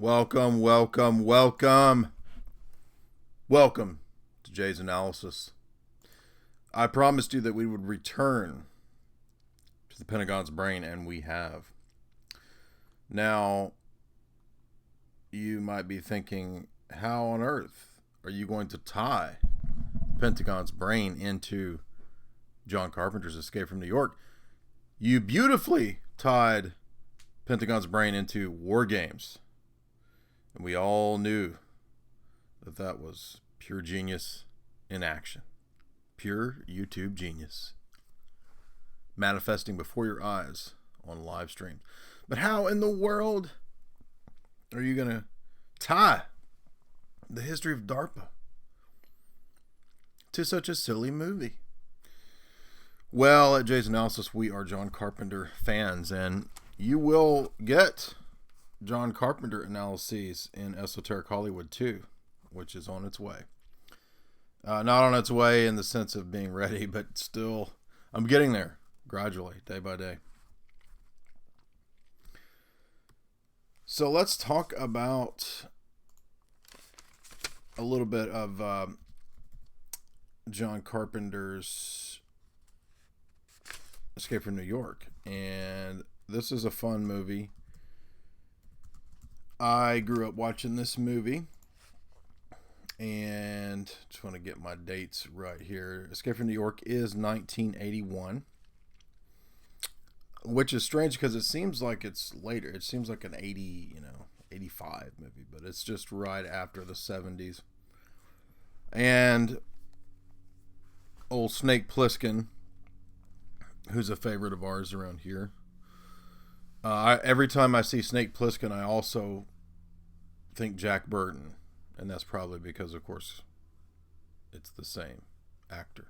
Welcome, welcome, welcome. Welcome to Jay's Analysis. I promised you that we would return to the Pentagon's brain, and we have. Now, you might be thinking, how on earth are you going to tie Pentagon's brain into John Carpenter's Escape from New York? You beautifully tied Pentagon's brain into War Games. And we all knew that that was pure genius in action. Pure YouTube genius. Manifesting before your eyes on live stream. But how in the world are you going to tie the history of DARPA to such a silly movie? Well, at Jay's Analysis, we are John Carpenter fans, and you will get John Carpenter analyses in Esoteric Hollywood 2, which is on its way. Not on its way in the sense of being ready, but still, I'm getting there gradually, day by day. So let's talk about a little bit of John Carpenter's Escape from New York. And this is a fun movie. I grew up watching this movie, and just want to get my dates right here. Escape from New York is 1981, which is strange because it seems like it's later. It seems like an 85 movie, but it's just right after the 70s. And old Snake Plissken, who's a favorite of ours around here. Every time I see Snake Plissken, I also think Jack Burton, and that's probably because, of course, it's the same actor.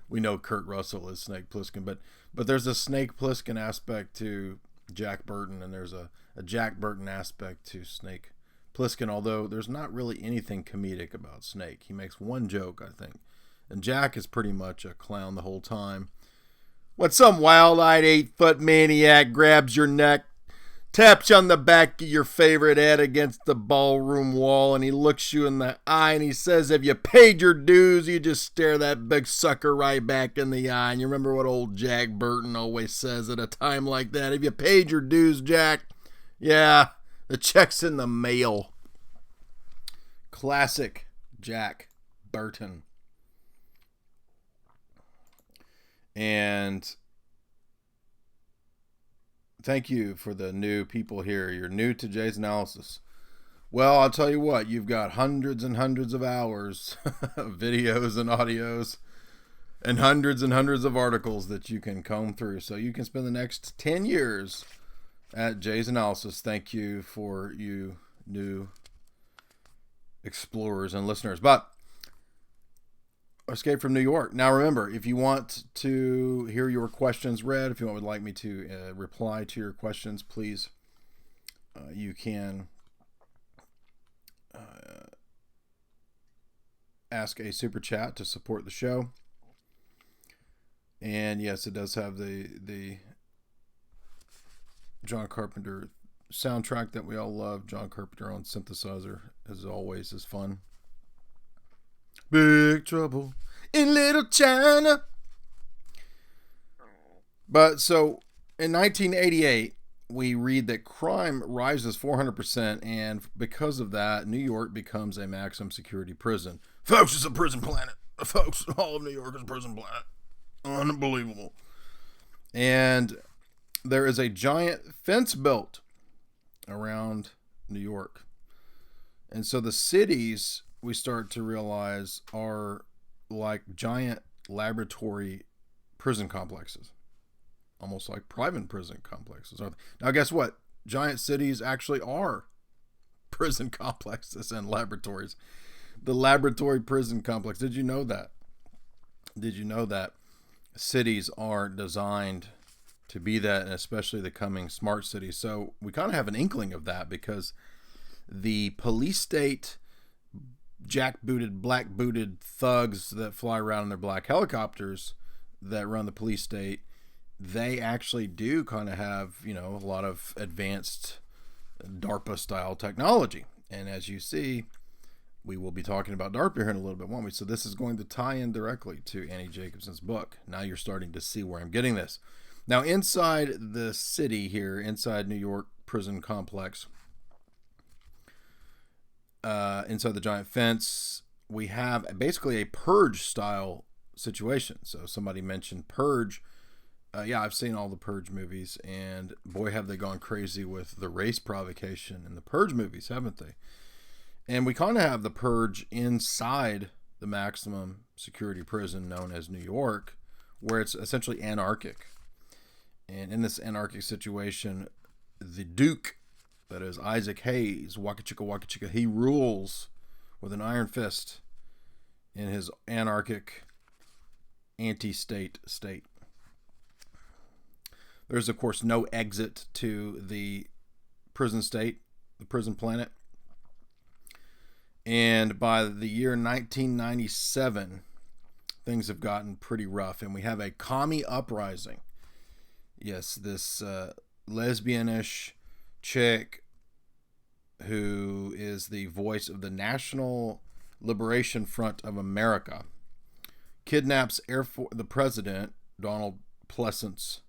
We know Kurt Russell is Snake Plissken, but there's a Snake Plissken aspect to Jack Burton, and there's a Jack Burton aspect to Snake Plissken, although there's not really anything comedic about Snake. He makes one joke, I think, and Jack is pretty much a clown the whole time. When some wild-eyed 8-foot maniac grabs your neck, taps you on the back of your favorite head against the ballroom wall, and he looks you in the eye and he says, "Have you paid your dues?" You just stare that big sucker right back in the eye. And you remember what old Jack Burton always says at a time like that? "Have you paid your dues, Jack?" "Yeah, the check's in the mail." Classic Jack Burton. And thank you for the new people here. You're new to Jay's Analysis. Well, I'll tell you what, you've got hundreds and hundreds of hours of videos and audios and hundreds of articles that you can comb through. So you can spend the next 10 years at Jay's Analysis. Thank you for you new explorers and listeners. But Escape from New York. Now remember, if you want to hear your questions read, if you would like me to reply to your questions, please, you can ask a super chat to support the show. And yes, it does have the John Carpenter soundtrack that we all love. John Carpenter on synthesizer, as always, is fun. Big Trouble in Little China. But so in 1988, we read that crime rises 400%, and because of that, New York becomes a maximum security prison. Folks, it's a prison planet. Folks, all of New York is a prison planet. Unbelievable. And there is a giant fence built around New York. And so the cities, we start to realize, are like giant laboratory prison complexes. Almost like private prison complexes. Now guess what? Giant cities actually are prison complexes and laboratories. The laboratory prison complex. Did you know that? Did you know that cities are designed to be that, and especially the coming smart cities? So we kind of have an inkling of that because the police state jackbooted, black-booted thugs that fly around in their black helicopters that run the police state, they actually do kind of have, a lot of advanced DARPA-style technology. And as you see, we will be talking about DARPA here in a little bit, won't we? So this is going to tie in directly to Annie Jacobsen's book. Now you're starting to see where I'm getting this. Now, inside the city here, inside New York prison complex, inside the giant fence, we have basically a Purge-style situation. So somebody mentioned Purge. Yeah, I've seen all the Purge movies, and boy, have they gone crazy with the race provocation in the Purge movies, haven't they? And we kind of have the Purge inside the maximum security prison known as New York, where it's essentially anarchic. And in this anarchic situation, the Duke, that is Isaac Hayes, Waka Chicka, he rules with an iron fist in his anarchic anti-state state. There's, of course, no exit to the prison state, the prison planet. And by the year 1997, things have gotten pretty rough, and we have a commie uprising. Yes, this lesbianish chick who is the voice of the National Liberation Front of America kidnaps the president, Donald Plessence,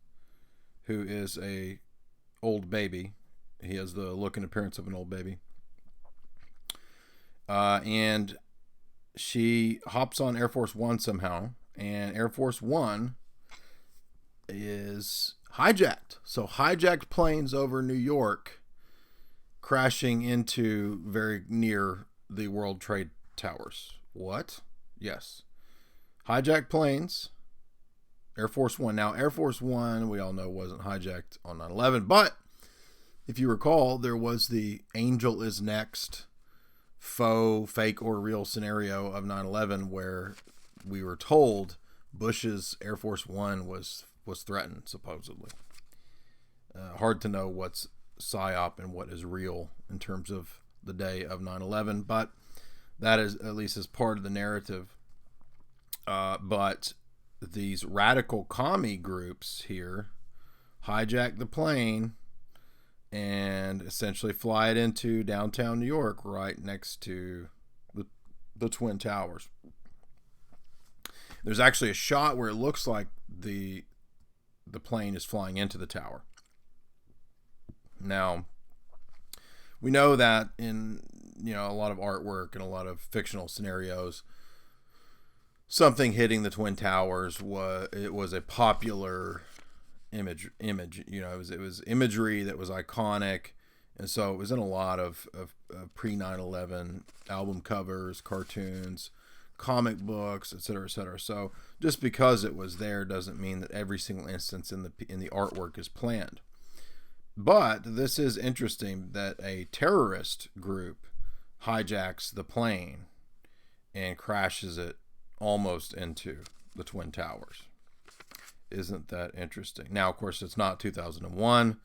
who is a old baby. He has the look and appearance of an old baby. And she hops on Air Force One somehow, and Air Force One is hijacked. So hijacked planes over New York crashing into very near the World Trade Towers. What? Yes. Hijacked planes, Air Force One. Now, Air Force One, we all know, wasn't hijacked on 9/11, but if you recall, there was the Angel is Next faux, fake, or real scenario of 9/11 where we were told Bush's Air Force One was threatened, supposedly. Hard to know what's psyop and what is real in terms of the day of 9/11, but that is at least as part of the narrative. But these radical commie groups here hijack the plane and essentially fly it into downtown New York, right next to the Twin Towers. There's actually a shot where it looks like the plane is flying into the tower. Now, we know that in a lot of artwork and a lot of fictional scenarios, something hitting the Twin Towers was a popular image. It was imagery that was iconic, and so it was in a lot of pre 9/11 album covers, cartoons, comic books, etc., etc. So just because it was there doesn't mean that every single instance in the artwork is planned. But this is interesting that a terrorist group hijacks the plane and crashes it almost into the Twin Towers. Isn't that interesting? Now, of course, it's not 2001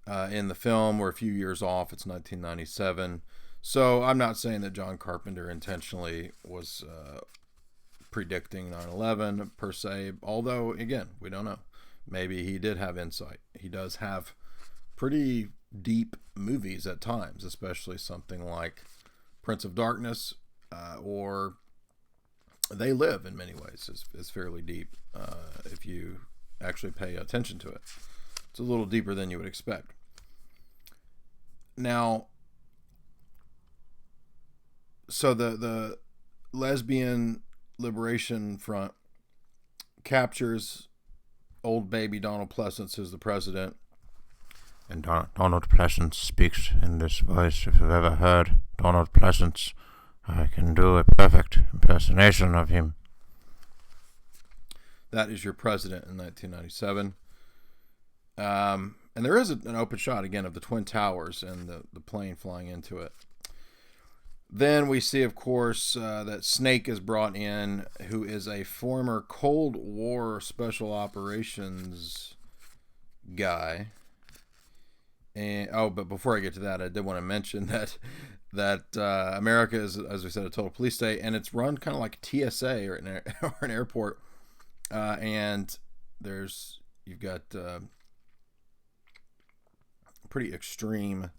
in the film. We're a few years off. It's 1997. So I'm not saying that John Carpenter intentionally was predicting 9/11 per se, although, again, we don't know. Maybe he did have insight. He does have pretty deep movies at times, especially something like Prince of Darkness or They Live, in many ways, is fairly deep if you actually pay attention to it. It's a little deeper than you would expect. Now, so the lesbian liberation front captures old baby Donald Pleasence, who's the president. And Donald Pleasence speaks in this voice. If you've ever heard Donald Pleasence, I can do a perfect impersonation of him. That is your president in 1997. And there is an open shot, again, of the Twin Towers and the plane flying into it. Then we see, of course, that Snake is brought in, who is a former Cold War Special Operations guy. And but before I get to that, I did want to mention that America is, as we said, a total police state, and it's run kind of like TSA or an airport. And you've got pretty extreme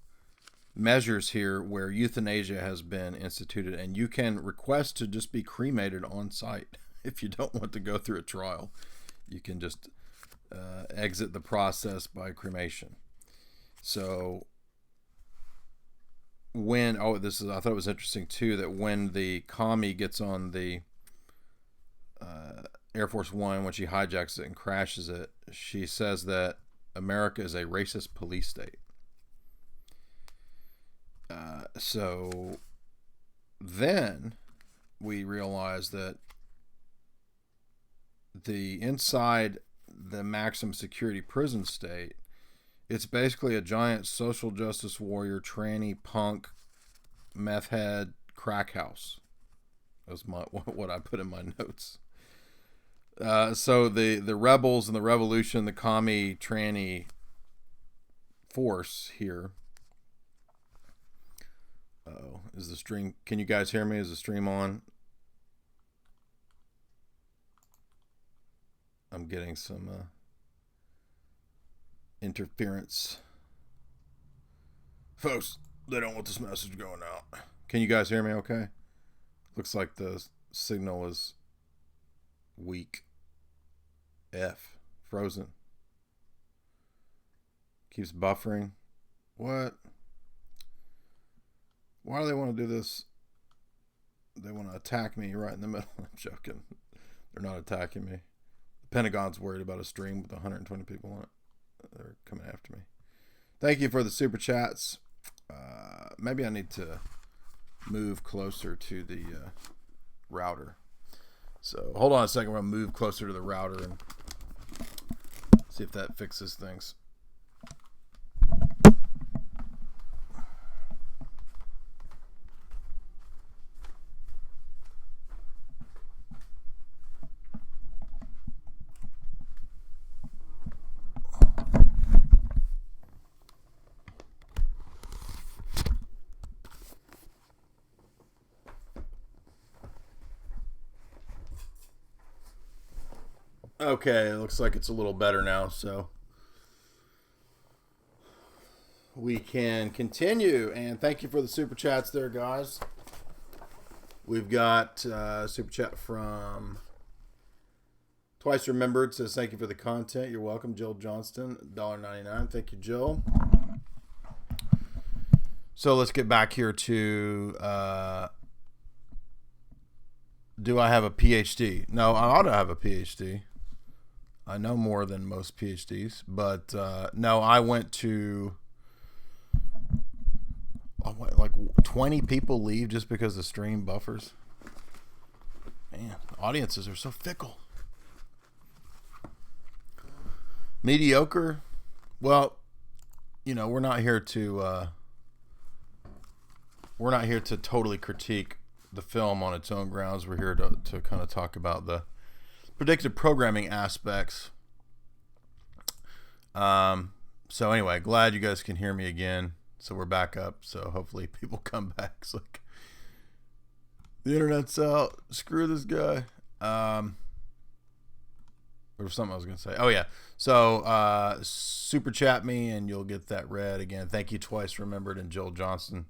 measures here where euthanasia has been instituted, and you can request to just be cremated on site. If you don't want to go through a trial, you can just exit the process by cremation. So I thought it was interesting too, that when the commie gets on the Air Force One, when she hijacks it and crashes it, she says that America is a racist police state. So then we realize that inside the maximum security prison state, it's basically a giant social justice warrior, tranny, punk, meth head, crack house. That's what I put in my notes. So the rebels and the revolution, the commie, tranny force here. Oh, is the stream? Can you guys hear me? Is the stream on? I'm getting some interference. Folks, they don't want this message going out. Can you guys hear me okay? Looks like the signal is weak. Frozen. Keeps buffering. What? Why do they want to do this? They want to attack me right in the middle. I'm joking. They're not attacking me. The Pentagon's worried about a stream with 120 people on it. They're coming after me. Thank you for the super chats. Maybe I need to move closer to the router. So hold on a second. We're going to move closer to the router and see if that fixes things. Okay, it looks like it's a little better now, so we can continue. And thank you for the super chats there, guys. We've got super chat from Twice Remembered, says thank you for the content. You're welcome. Jill Johnston, $1.99. Thank you, Jill. So let's get back here to do I have a PhD? No, I ought to have a PhD. I know more than most PhDs, but no, I went to like 20 people leave just because the stream buffers. Man, audiences are so fickle. Mediocre. Well, we're not here to totally critique the film on its own grounds. We're here to kind of talk about the predictive programming aspects. So anyway, glad you guys can hear me again. So we're back up. So hopefully people come back. It's like the internet's out. Screw this guy. There was something I was going to say. Oh yeah. So super chat me and you'll get that read again. Thank you, Twice Remembered and Joel Johnson.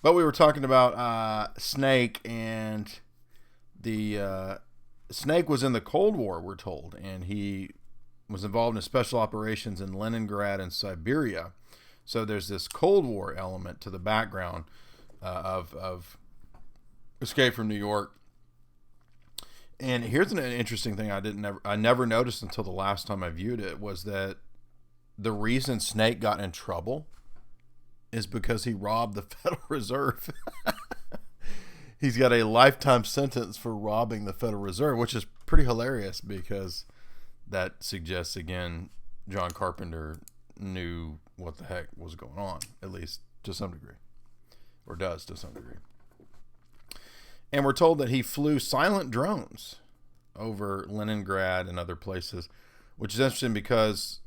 But we were talking about Snake, and the Snake was in the Cold War, we're told, and he was involved in special operations in Leningrad and Siberia. So there's this Cold War element to the background of Escape from New York. And here's an interesting thing I never noticed until the last time I viewed it, was that the reason Snake got in trouble is because he robbed the Federal Reserve. He's got a lifetime sentence for robbing the Federal Reserve, which is pretty hilarious because that suggests, again, John Carpenter knew what the heck was going on, at least to some degree, or does to some degree. And we're told that he flew silent drones over Leningrad and other places, which is interesting because,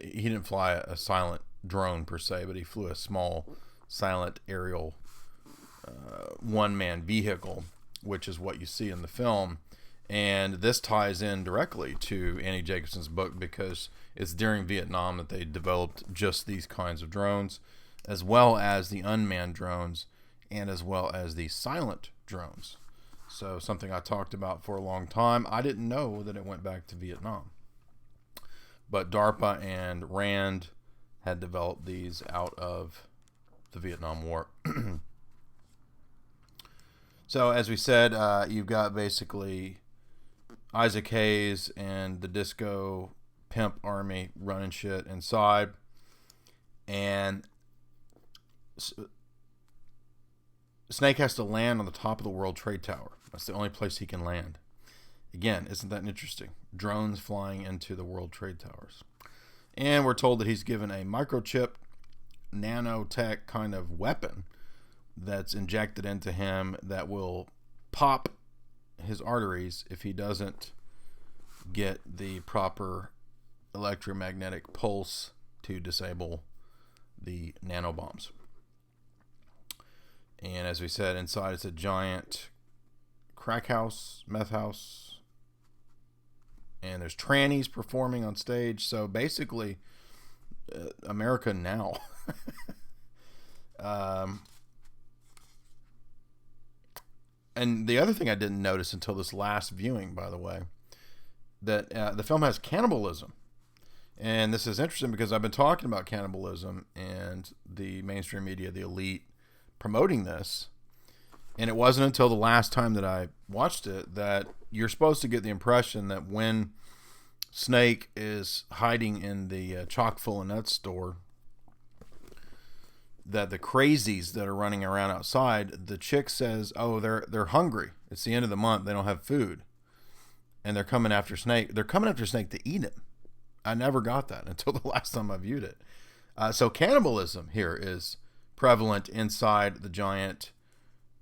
he didn't fly a silent drone per se, but he flew a small silent aerial one-man vehicle, which is what you see in the film. And this ties in directly to Annie Jacobsen's book because it's during Vietnam that they developed just these kinds of drones, as well as the unmanned drones and as well as the silent drones. So something I talked about for a long time. I didn't know that it went back to Vietnam. But DARPA and RAND had developed these out of the Vietnam War. So as we said, you've got basically Isaac Hayes and the disco pimp army running shit inside. And Snake has to land on the top of the World Trade Tower. That's the only place he can land. Again, isn't that interesting? Drones flying into the World Trade Towers. And we're told that he's given a microchip, nanotech kind of weapon that's injected into him that will pop his arteries if he doesn't get the proper electromagnetic pulse to disable the nanobombs. And as we said, inside it's a giant crack house, meth house, and there's trannies performing on stage. So basically, America now. And the other thing I didn't notice until this last viewing, by the way, that the film has cannibalism. And this is interesting because I've been talking about cannibalism and the mainstream media, the elite, promoting this. And it wasn't until the last time that I watched it that you're supposed to get the impression that when Snake is hiding in the chock full of nuts store, that the crazies that are running around outside, the chick says, oh, they're hungry. It's the end of the month. They don't have food. And they're coming after Snake. They're coming after Snake to eat him. I never got that until the last time I viewed it. So cannibalism here is prevalent inside the giant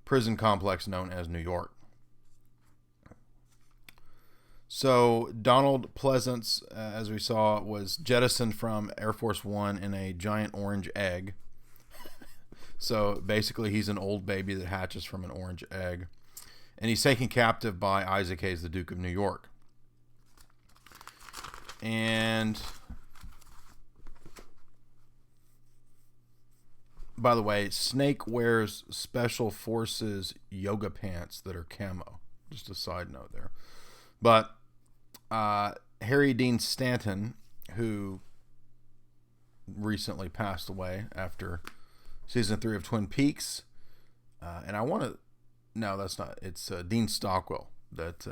prison complex known as New York. So Donald Pleasance, as we saw, was jettisoned from Air Force One in a giant orange egg. So basically he's an old baby that hatches from an orange egg. And he's taken captive by Isaac Hayes, the Duke of New York. And by the way, Snake wears Special Forces yoga pants that are camo. Just a side note there. But Harry Dean Stanton, who recently passed away after season 3 of Twin Peaks, and I want to, no, that's not, it's Dean Stockwell that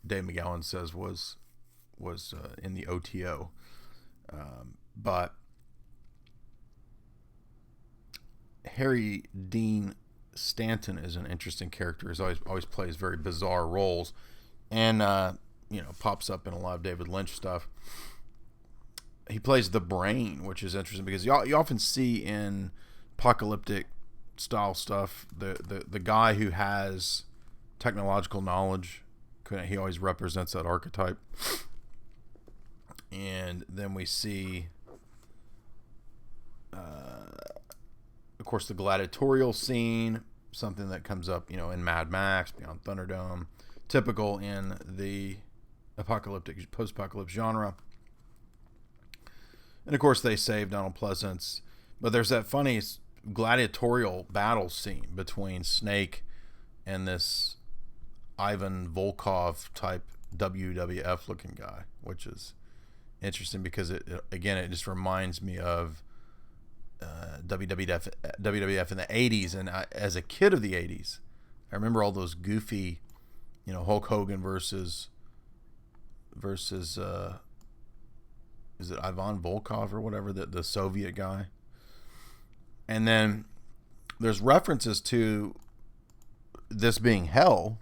Dave McGowan says was in the OTO, but Harry Dean Stanton is an interesting character. He always plays very bizarre roles, and pops up in a lot of David Lynch stuff. He plays the Brain, which is interesting because you often see in apocalyptic style stuff the guy who has technological knowledge. He always represents that archetype. And then we see, of course, the gladiatorial scene, something that comes up, in Mad Max, Beyond Thunderdome, typical in the apocalyptic, post-apocalypse genre. And of course, they save Donald Pleasance, but there's that funny gladiatorial battle scene between Snake and this Ivan Volkov type WWF looking guy, which is interesting because it just reminds me of WWF in the 80s. And as a kid of the 80s, I remember all those goofy, Hulk Hogan versus is it Ivan Volkov or whatever, the Soviet guy. And then there's references to this being hell.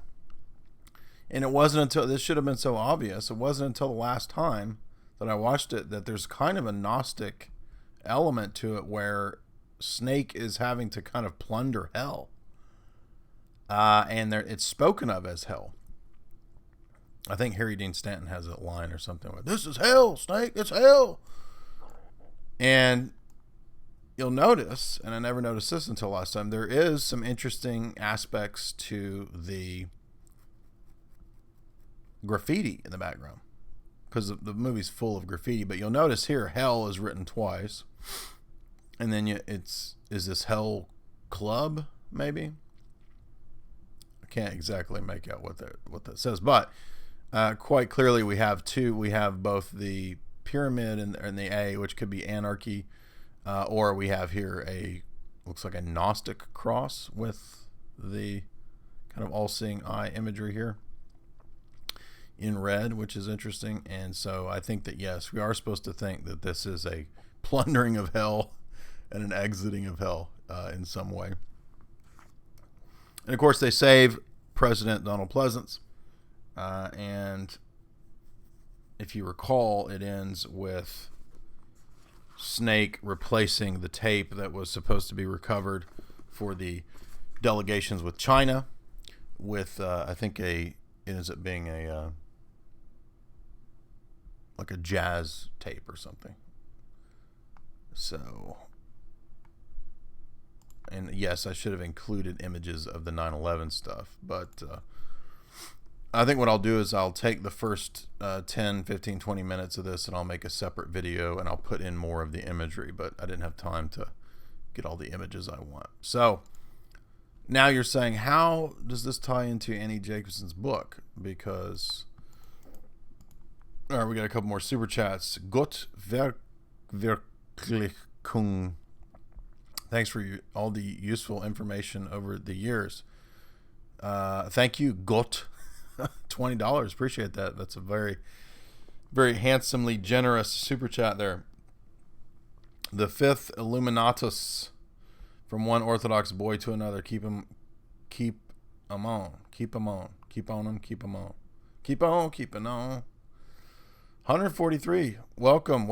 And it wasn't until, this should have been so obvious, it wasn't until the last time that I watched it that there's kind of a Gnostic element to it where Snake is having to kind of plunder hell. And it's spoken of as hell. I think Harry Dean Stanton has a line or something like, "This is hell, Snake, it's hell." And you'll notice, and I never noticed this until last time, there is some interesting aspects to the graffiti in the background because the movie's full of graffiti. But you'll notice here, hell is written twice. And then is this Hell Club, maybe? I can't exactly make out what that says. But quite clearly we have two. We have both the pyramid and the A, which could be anarchy. Or we have here looks like a Gnostic cross with the kind of all-seeing eye imagery here in red, which is interesting. And so I think that, yes, we are supposed to think that this is a plundering of hell and an exiting of hell in some way. And of course they save President Donald Pleasance. And if you recall, it ends with Snake replacing the tape that was supposed to be recovered for the delegations with China with I think it ends up being like a jazz tape or something. So, and yes, I should have included images of the 9/11 stuff, but I think what I'll do is I'll take the first 10, 15, 20 minutes of this and I'll make a separate video and I'll put in more of the imagery, but I didn't have time to get all the images I want. So now you're saying, how does this tie into Annie Jacobsen's book? Because, all right, we got a couple more super chats. Gott Verklichung. Thanks for all the useful information over the years. Thank you, Gott. $20. Appreciate that. That's a very, very handsomely generous super chat there. The fifth Illuminatus, from one Orthodox boy to another. Keep him on. Keep him on. Keep on him. Keep him on. Keep on. Keeping on. 143. Welcome.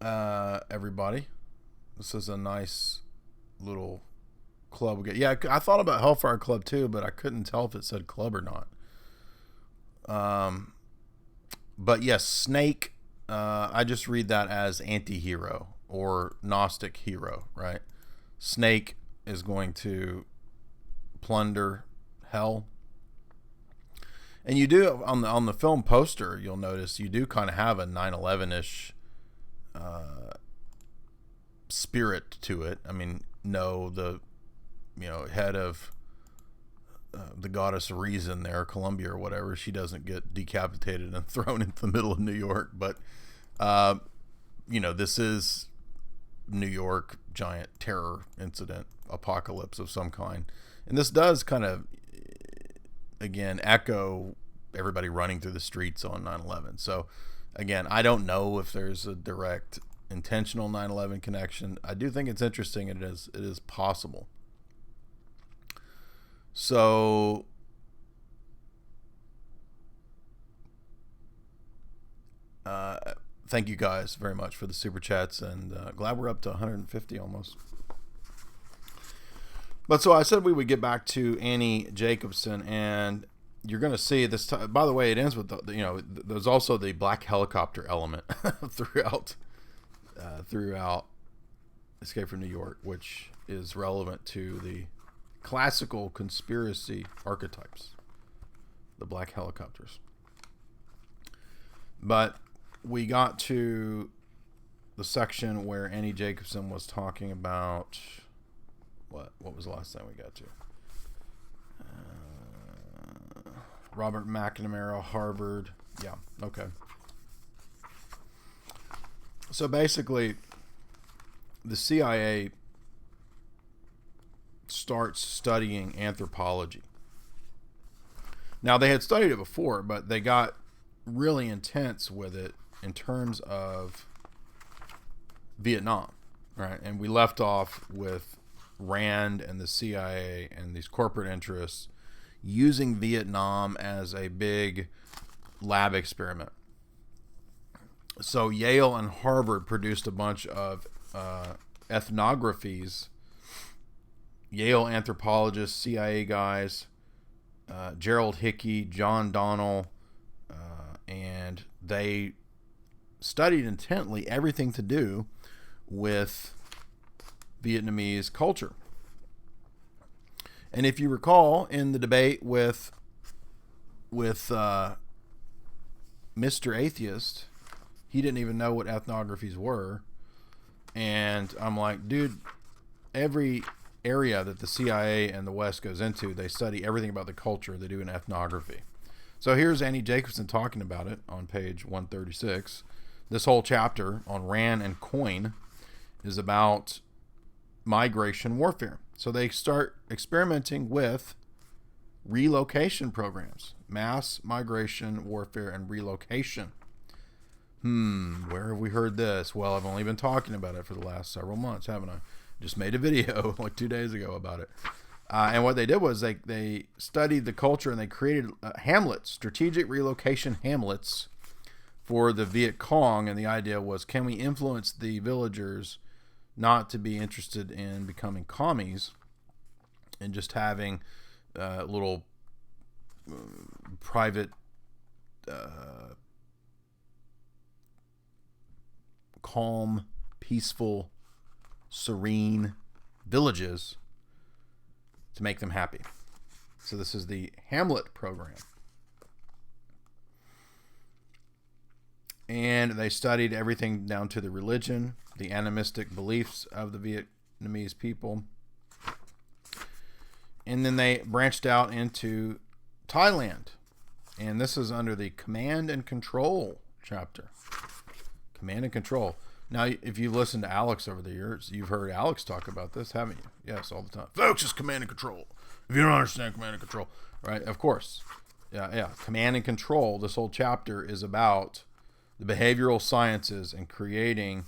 Everybody. This is a nice little club. Yeah, I thought about Hellfire Club too, but I couldn't tell if it said club or not. But yes, Snake, I just read that as anti-hero or Gnostic hero, right? Snake is going to plunder hell. And you do, on the film poster, you'll notice you do kind of have a 9/11-ish spirit to it. I mean, the head of the goddess of reason there, Columbia or whatever, she doesn't get decapitated and thrown into the middle of New York, but this is New York, giant terror incident, apocalypse of some kind, and this does kind of again echo everybody running through the streets on 9/11. So again, I don't know if there's a direct intentional 9/11 connection. I do think it's interesting, and it is possible. So thank you guys very much for the super chats, and glad we're up to 150 almost. But so I said we would get back to Annie Jacobsen, and you're going to see this time. By the way, it ends with there's also the black helicopter element throughout Escape from New York, which is relevant to the classical conspiracy archetypes, the black helicopters. But we got to the section where Annie Jacobsen was talking about what was the last thing we got to? Robert McNamara, Harvard. Yeah, okay. So basically, the CIA starts studying anthropology. Now, they had studied it before, but they got really intense with it in terms of Vietnam, right? And we left off with Rand and the CIA and these corporate interests using Vietnam as a big lab experiment. So Yale and Harvard produced a bunch of ethnographies. Yale anthropologists, CIA guys, Gerald Hickey, John Donnell, and they studied intently everything to do with Vietnamese culture. And if you recall, in the debate with with Mr. Atheist. He didn't even know what ethnographies were. And I'm like, dude, every area that the CIA and the West goes into, they study everything about the culture. They do an ethnography. So here's Annie Jacobsen talking about it on page 136. This whole chapter on Rand and Coin is about migration warfare. So they start experimenting with relocation programs, mass migration warfare and relocation. Where have we heard this? Well, I've only been talking about it for the last several months, haven't I? Just made a video like 2 days ago about it. And what they did was they studied the culture and they created hamlets, strategic relocation hamlets for the Viet Cong. And the idea was, can we influence the villagers not to be interested in becoming commies and just having little private calm, peaceful, serene villages to make them happy. So this is the Hamlet program. And they studied everything down to the religion, the animistic beliefs of the Vietnamese people. And then they branched out into Thailand. And this is under the Command and Control chapter. Command and Control. Now, if you listen to Alex over the years, you've heard Alex talk about this, haven't you? Yes, all the time. Folks, it's Command and Control. If you don't understand Command and Control, right? Of course. Yeah. Command and Control. This whole chapter is about the behavioral sciences and creating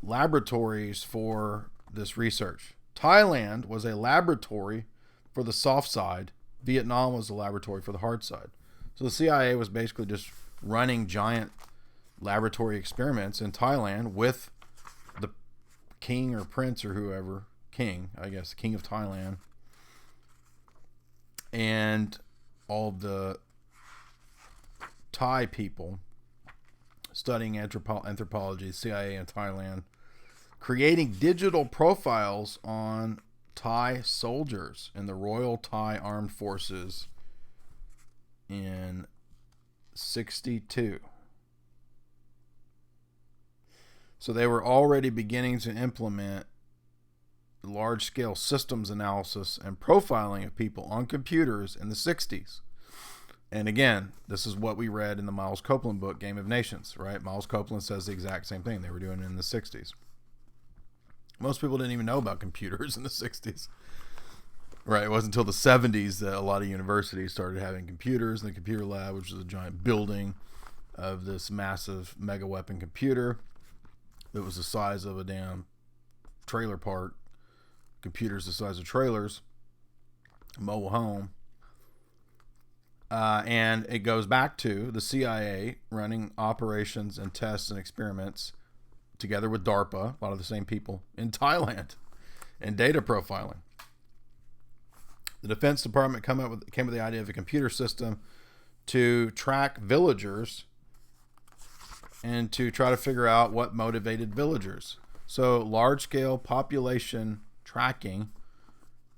laboratories for this research. Thailand was a laboratory for the soft side. Vietnam was a laboratory for the hard side. So the CIA was basically just running giant laboratory experiments in Thailand with the king or prince or whoever, king, I guess, king of Thailand, and all of the Thai people studying anthropology, CIA in Thailand, creating digital profiles on Thai soldiers in the Royal Thai Armed Forces in 1962. So they were already beginning to implement large-scale systems analysis and profiling of people on computers in the 60s. And again, this is what we read in the Miles Copeland book, Game of Nations, right? Miles Copeland says the exact same thing. They were doing it in the 60s. Most people didn't even know about computers in the 60s. Right, it wasn't until the 70s that a lot of universities started having computers in the computer lab, which was a giant building of this massive mega weapon computer that was the size of a damn trailer park. Computers the size of trailers, mobile home. And it goes back to the CIA running operations and tests and experiments together with DARPA, a lot of the same people, in Thailand, and data profiling. The Defense Department came with the idea of a computer system to track villagers and to try to figure out what motivated villagers. So large-scale population tracking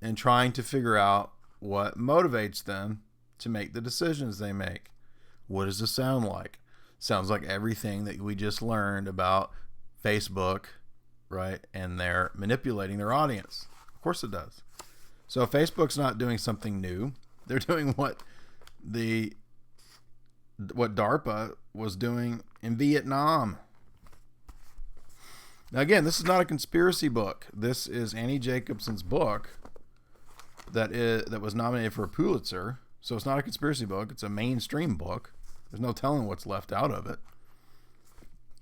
and trying to figure out what motivates them to make the decisions they make. What does this sound like? Sounds like everything that we just learned about Facebook, right? And they're manipulating their audience. Of course it does. So Facebook's not doing something new. They're doing what DARPA was doing in Vietnam. Now again, this is not a conspiracy book. This is Annie Jacobsen's book that was nominated for a Pulitzer. So it's not a conspiracy book. It's a mainstream book. There's no telling what's left out of it.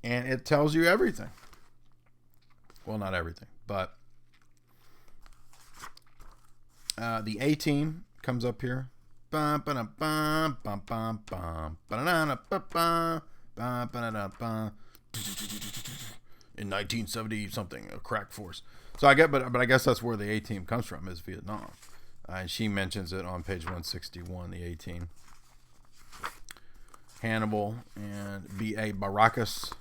And it tells you everything. Well, not everything, but the A-Team comes up here. In 1970 something, a crack force. So I get, but I guess that's where the A-Team comes from, is Vietnam. And she mentions it on page 161, the A-Team. Hannibal and B.A. Baracus.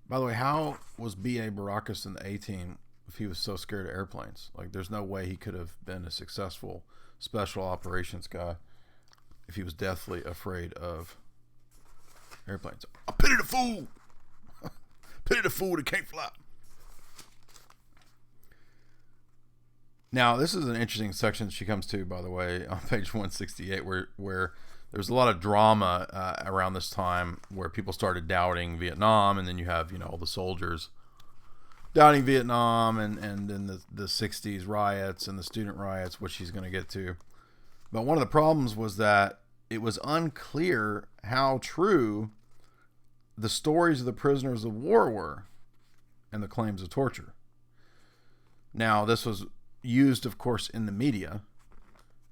By the way, how was B.A. Baracus in the A-Team if he was so scared of airplanes? Like, there's no way he could have been a successful special operations guy. if he was deathly afraid of airplanes. I pity the fool. Pity the fool that can't fly. Now, this is an interesting section she comes to, by the way, on page 168, where there's a lot of drama around this time where people started doubting Vietnam, and then you have, all the soldiers doubting Vietnam, and then the 60s riots and the student riots, which she's going to get to. But one of the problems was that it was unclear how true the stories of the prisoners of war were and the claims of torture. Now, this was used, of course, in the media.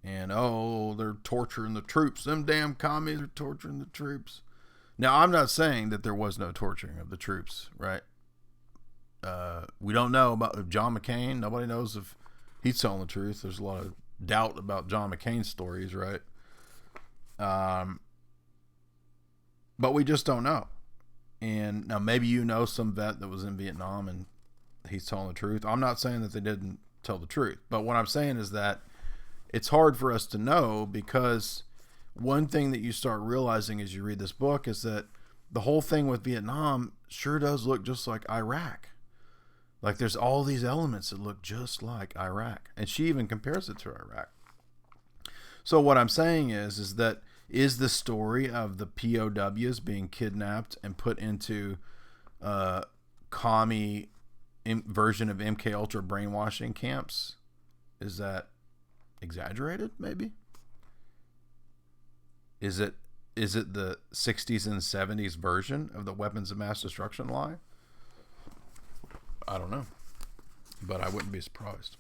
And, they're torturing the troops. Them damn commies are torturing the troops. Now, I'm not saying that there was no torturing of the troops, right? We don't know about John McCain. Nobody knows if he's telling the truth. There's a lot of doubt about John McCain's stories, right? But we just don't know. And now maybe some vet that was in Vietnam and he's telling the truth. I'm not saying that they didn't tell the truth. But what I'm saying is that it's hard for us to know, because one thing that you start realizing as you read this book is that the whole thing with Vietnam sure does look just like Iraq. Like there's all these elements that look just like Iraq. And she even compares it to Iraq. So what I'm saying is that the story of the POWs being kidnapped and put into commie version of MK Ultra brainwashing camps, is that exaggerated? Maybe. Is it the 60s and 70s version of the weapons of mass destruction lie? I don't know, but I wouldn't be surprised.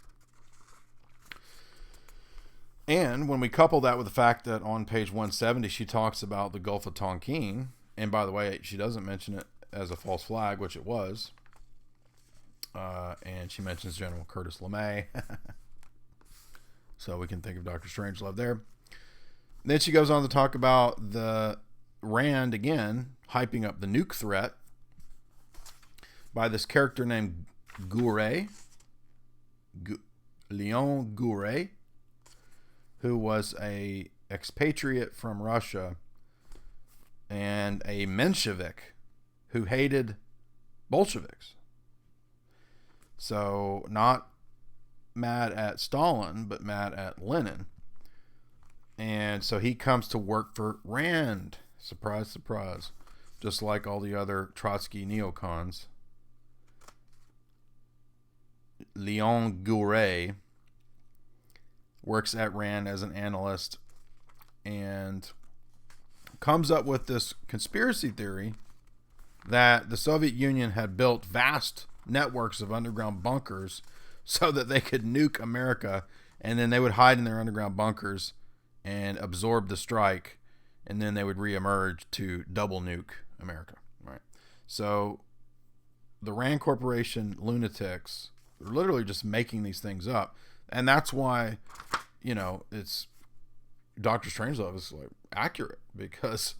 And when we couple that with the fact that on page 170 she talks about the Gulf of Tonkin, and by the way, she doesn't mention it as a false flag, which it was, and she mentions General Curtis LeMay. So we can think of Dr. Strangelove there. Then she goes on to talk about the Rand again, hyping up the nuke threat by this character named Gouret, Leon Gouret, who was a expatriate from Russia and a Menshevik who hated Bolsheviks. So not mad at Stalin, but mad at Lenin. And so he comes to work for Rand. Surprise, surprise. Just like all the other Trotsky neocons. Leon Gouret works at Rand as an analyst and comes up with this conspiracy theory that the Soviet Union had built vast networks of underground bunkers so that they could nuke America, and then they would hide in their underground bunkers and absorb the strike, and then they would reemerge to double nuke America, right? So the Rand Corporation lunatics are literally just making these things up, and that's why, it's Dr. Strangelove is like accurate, because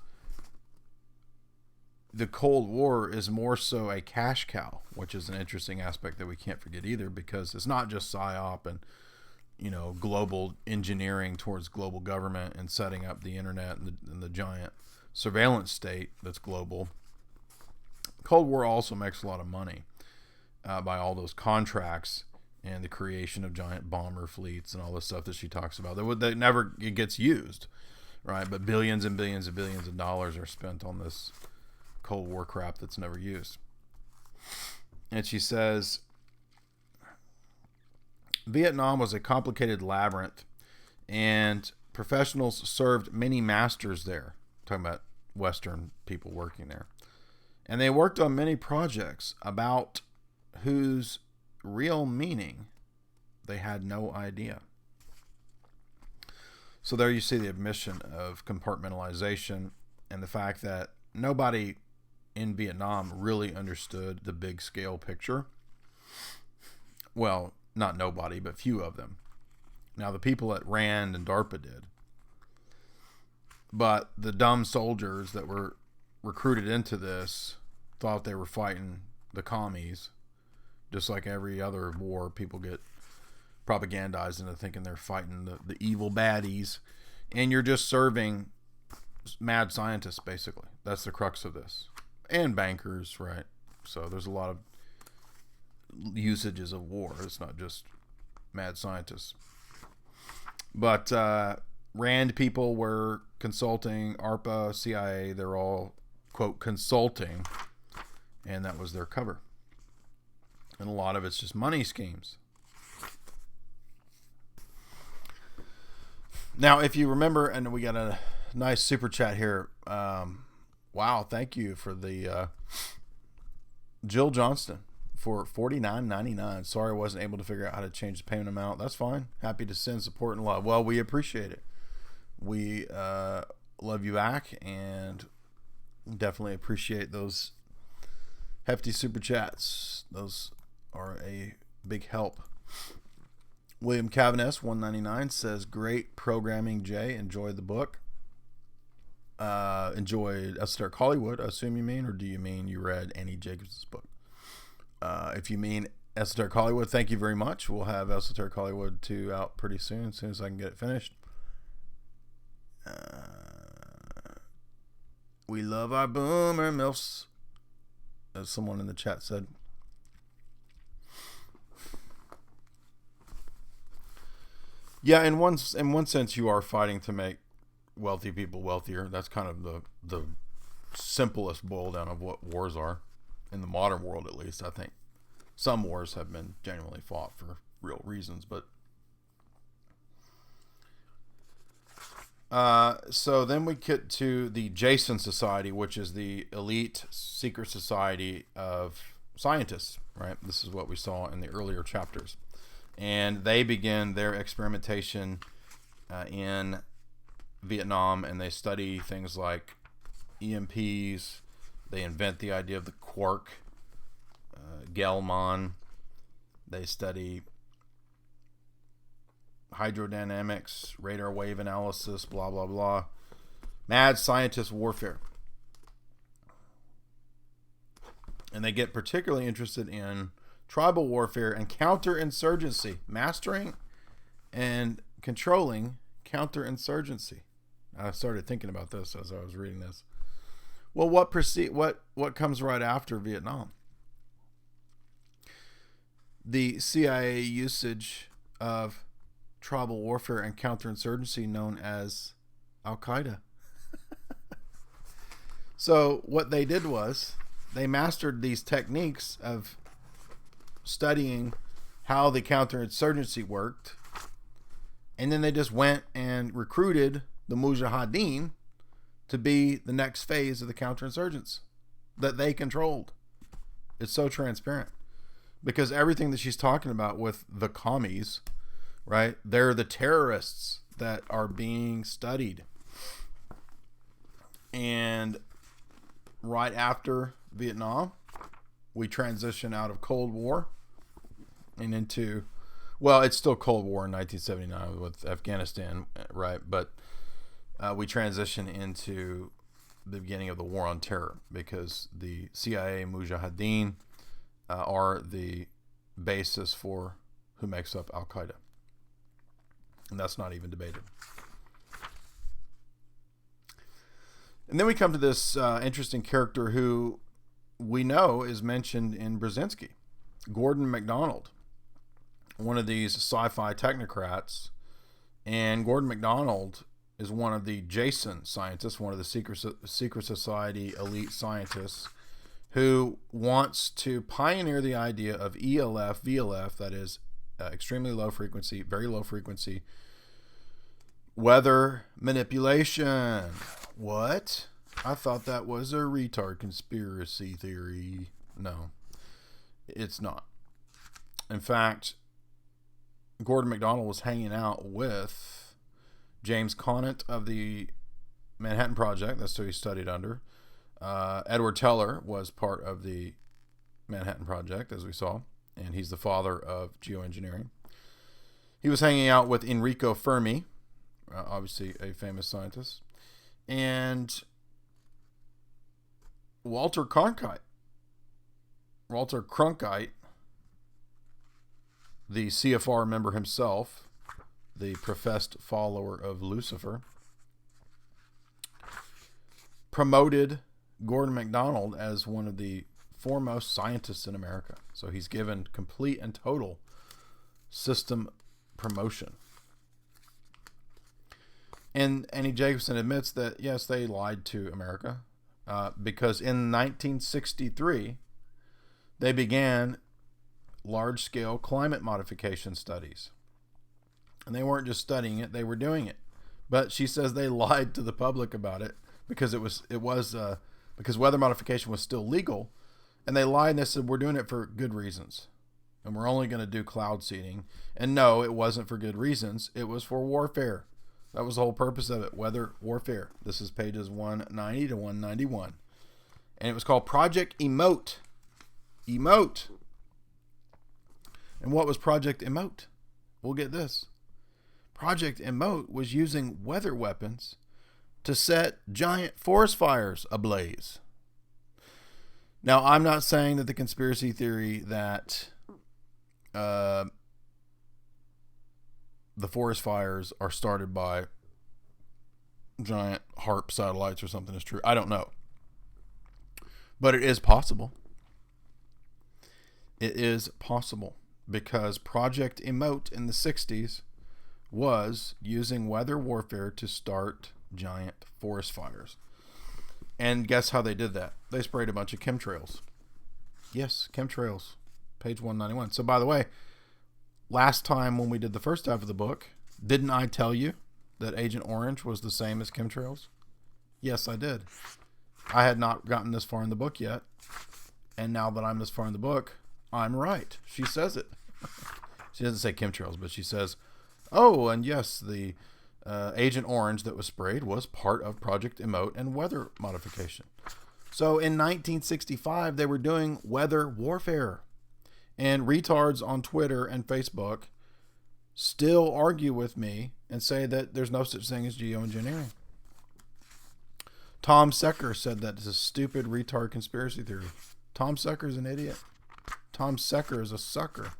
the Cold War is more so a cash cow, which is an interesting aspect that we can't forget either, because it's not just PSYOP and global engineering towards global government and setting up the internet and the giant surveillance state that's global. Cold War also makes a lot of money by all those contracts and the creation of giant bomber fleets and all this stuff that she talks about. That never it gets used, right? But billions and billions and billions of dollars are spent on this Cold War crap that's never used. And she says, Vietnam was a complicated labyrinth, and professionals served many masters there. Talking about Western people working there. And they worked on many projects about whose real meaning they had no idea. So there you see the admission of compartmentalization and the fact that nobody in Vietnam really understood the big scale picture. Well, not nobody, but few of them. Now, the people at Rand and DARPA did. But the dumb soldiers that were recruited into this thought they were fighting the commies. Just like every other war, people get propagandized into thinking they're fighting the evil baddies. And you're just serving mad scientists, basically. That's the crux of this. And bankers, right? So there's a lot of usages of war. It's not just mad scientists. But Rand people were consulting, ARPA, CIA, they're all, quote, consulting. And that was their cover. And a lot of it's just money schemes. Now, if you remember, and we got a nice super chat here. Wow, thank you for the Jill Johnston for $49.99. Sorry I wasn't able to figure out how to change the payment amount. That's fine. Happy to send support and love. Well, we appreciate it. We love you back, and definitely appreciate those hefty super chats. Those are a big help. William Cavaness, $1.99, says, great programming, Jay. Enjoyed the book. Enjoyed Esoteric Hollywood, I assume you mean, or do you mean you read Annie Jacobsen's book? If you mean Esoteric Hollywood, thank you very much. We'll have Esoteric Hollywood 2 out pretty soon as I can get it finished. We love our boomer milfs, as someone in the chat said. Yeah, in one sense, you are fighting to make wealthy people wealthier. That's kind of the simplest boil down of what wars are in the modern world, at least. I think some wars have been genuinely fought for real reasons, but so then we get to the Jason Society, which is the elite secret society of scientists, right? This is what we saw in the earlier chapters. And they begin their experimentation in Vietnam, and they study things like EMPs. They invent the idea of the quark, Gell-Mann. They study hydrodynamics, radar wave analysis, blah, blah, blah. Mad scientist warfare. And they get particularly interested in tribal warfare and counterinsurgency, mastering and controlling counterinsurgency. I started thinking about this as I was reading this. Well, what comes right after Vietnam? The CIA usage of tribal warfare and counterinsurgency known as Al-Qaeda. So what they did was they mastered these techniques of studying how the counterinsurgency worked, and then they just went and recruited the Mujahideen to be the next phase of the counterinsurgents that they controlled. It's so transparent because everything that she's talking about with the commies, right? They're the terrorists that are being studied. And right after Vietnam, we transition out of Cold War and into, well, it's still Cold War in 1979 with Afghanistan, right? But we transition into the beginning of the War on Terror because the CIA Mujahideen are the basis for who makes up Al-Qaeda. And that's not even debated. And then we come to this interesting character who we know is mentioned in Brzezinski, Gordon Mcdonald, one of these sci-fi technocrats. And Gordon Mcdonald is one of the Jason scientists, one of the secret society elite scientists who wants to pioneer the idea of ELF, VLF, that is extremely low frequency, very low frequency weather manipulation. What? I thought that was a retard conspiracy theory. No, it's not. In fact, Gordon Mcdonald was hanging out with James Conant of the Manhattan Project. That's who he studied under. Edward Teller was part of the Manhattan Project, as we saw, and he's the father of geoengineering. He was hanging out with Enrico Fermi, obviously a famous scientist, and Walter Cronkite. Walter Cronkite, the CFR member himself, the professed follower of Lucifer, promoted Gordon Mcdonald as one of the foremost scientists in America. So he's given complete and total system promotion. And Annie Jacobsen admits that, yes, they lied to America because in 1963, they began large-scale climate modification studies. And they weren't just studying it, they were doing it. But she says they lied to the public about it because because weather modification was still legal. And they lied and they said, we're doing it for good reasons. And we're only going to do cloud seeding. And no, it wasn't for good reasons. It was for warfare. That was the whole purpose of it, weather warfare. This is pages 190 to 191. And it was called Project Emote. Emote. And what was Project Emote? We'll get this. Project Emote was using weather weapons to set giant forest fires ablaze. Now, I'm not saying that the conspiracy theory that the forest fires are started by giant HARP satellites or something is true. I don't know. But it is possible. It is possible because Project Emote in the 60s was using weather warfare to start giant forest fires. And guess how they did that? They sprayed a bunch of chemtrails. Yes, chemtrails. Page 191. So by the way, last time when we did the first half of the book, didn't I tell you that Agent Orange was the same as chemtrails? Yes, I did. I had not gotten this far in the book yet. And now that I'm this far in the book, I'm right. She says it. She doesn't say chemtrails, but she says, oh, and yes, the Agent Orange that was sprayed was part of Project Emote and weather modification. So in 1965, they were doing weather warfare. And retards on Twitter and Facebook still argue with me and say that there's no such thing as geoengineering. Tom Secker said that it's a stupid retard conspiracy theory. Tom Secker's an idiot. Tom Secker is a sucker.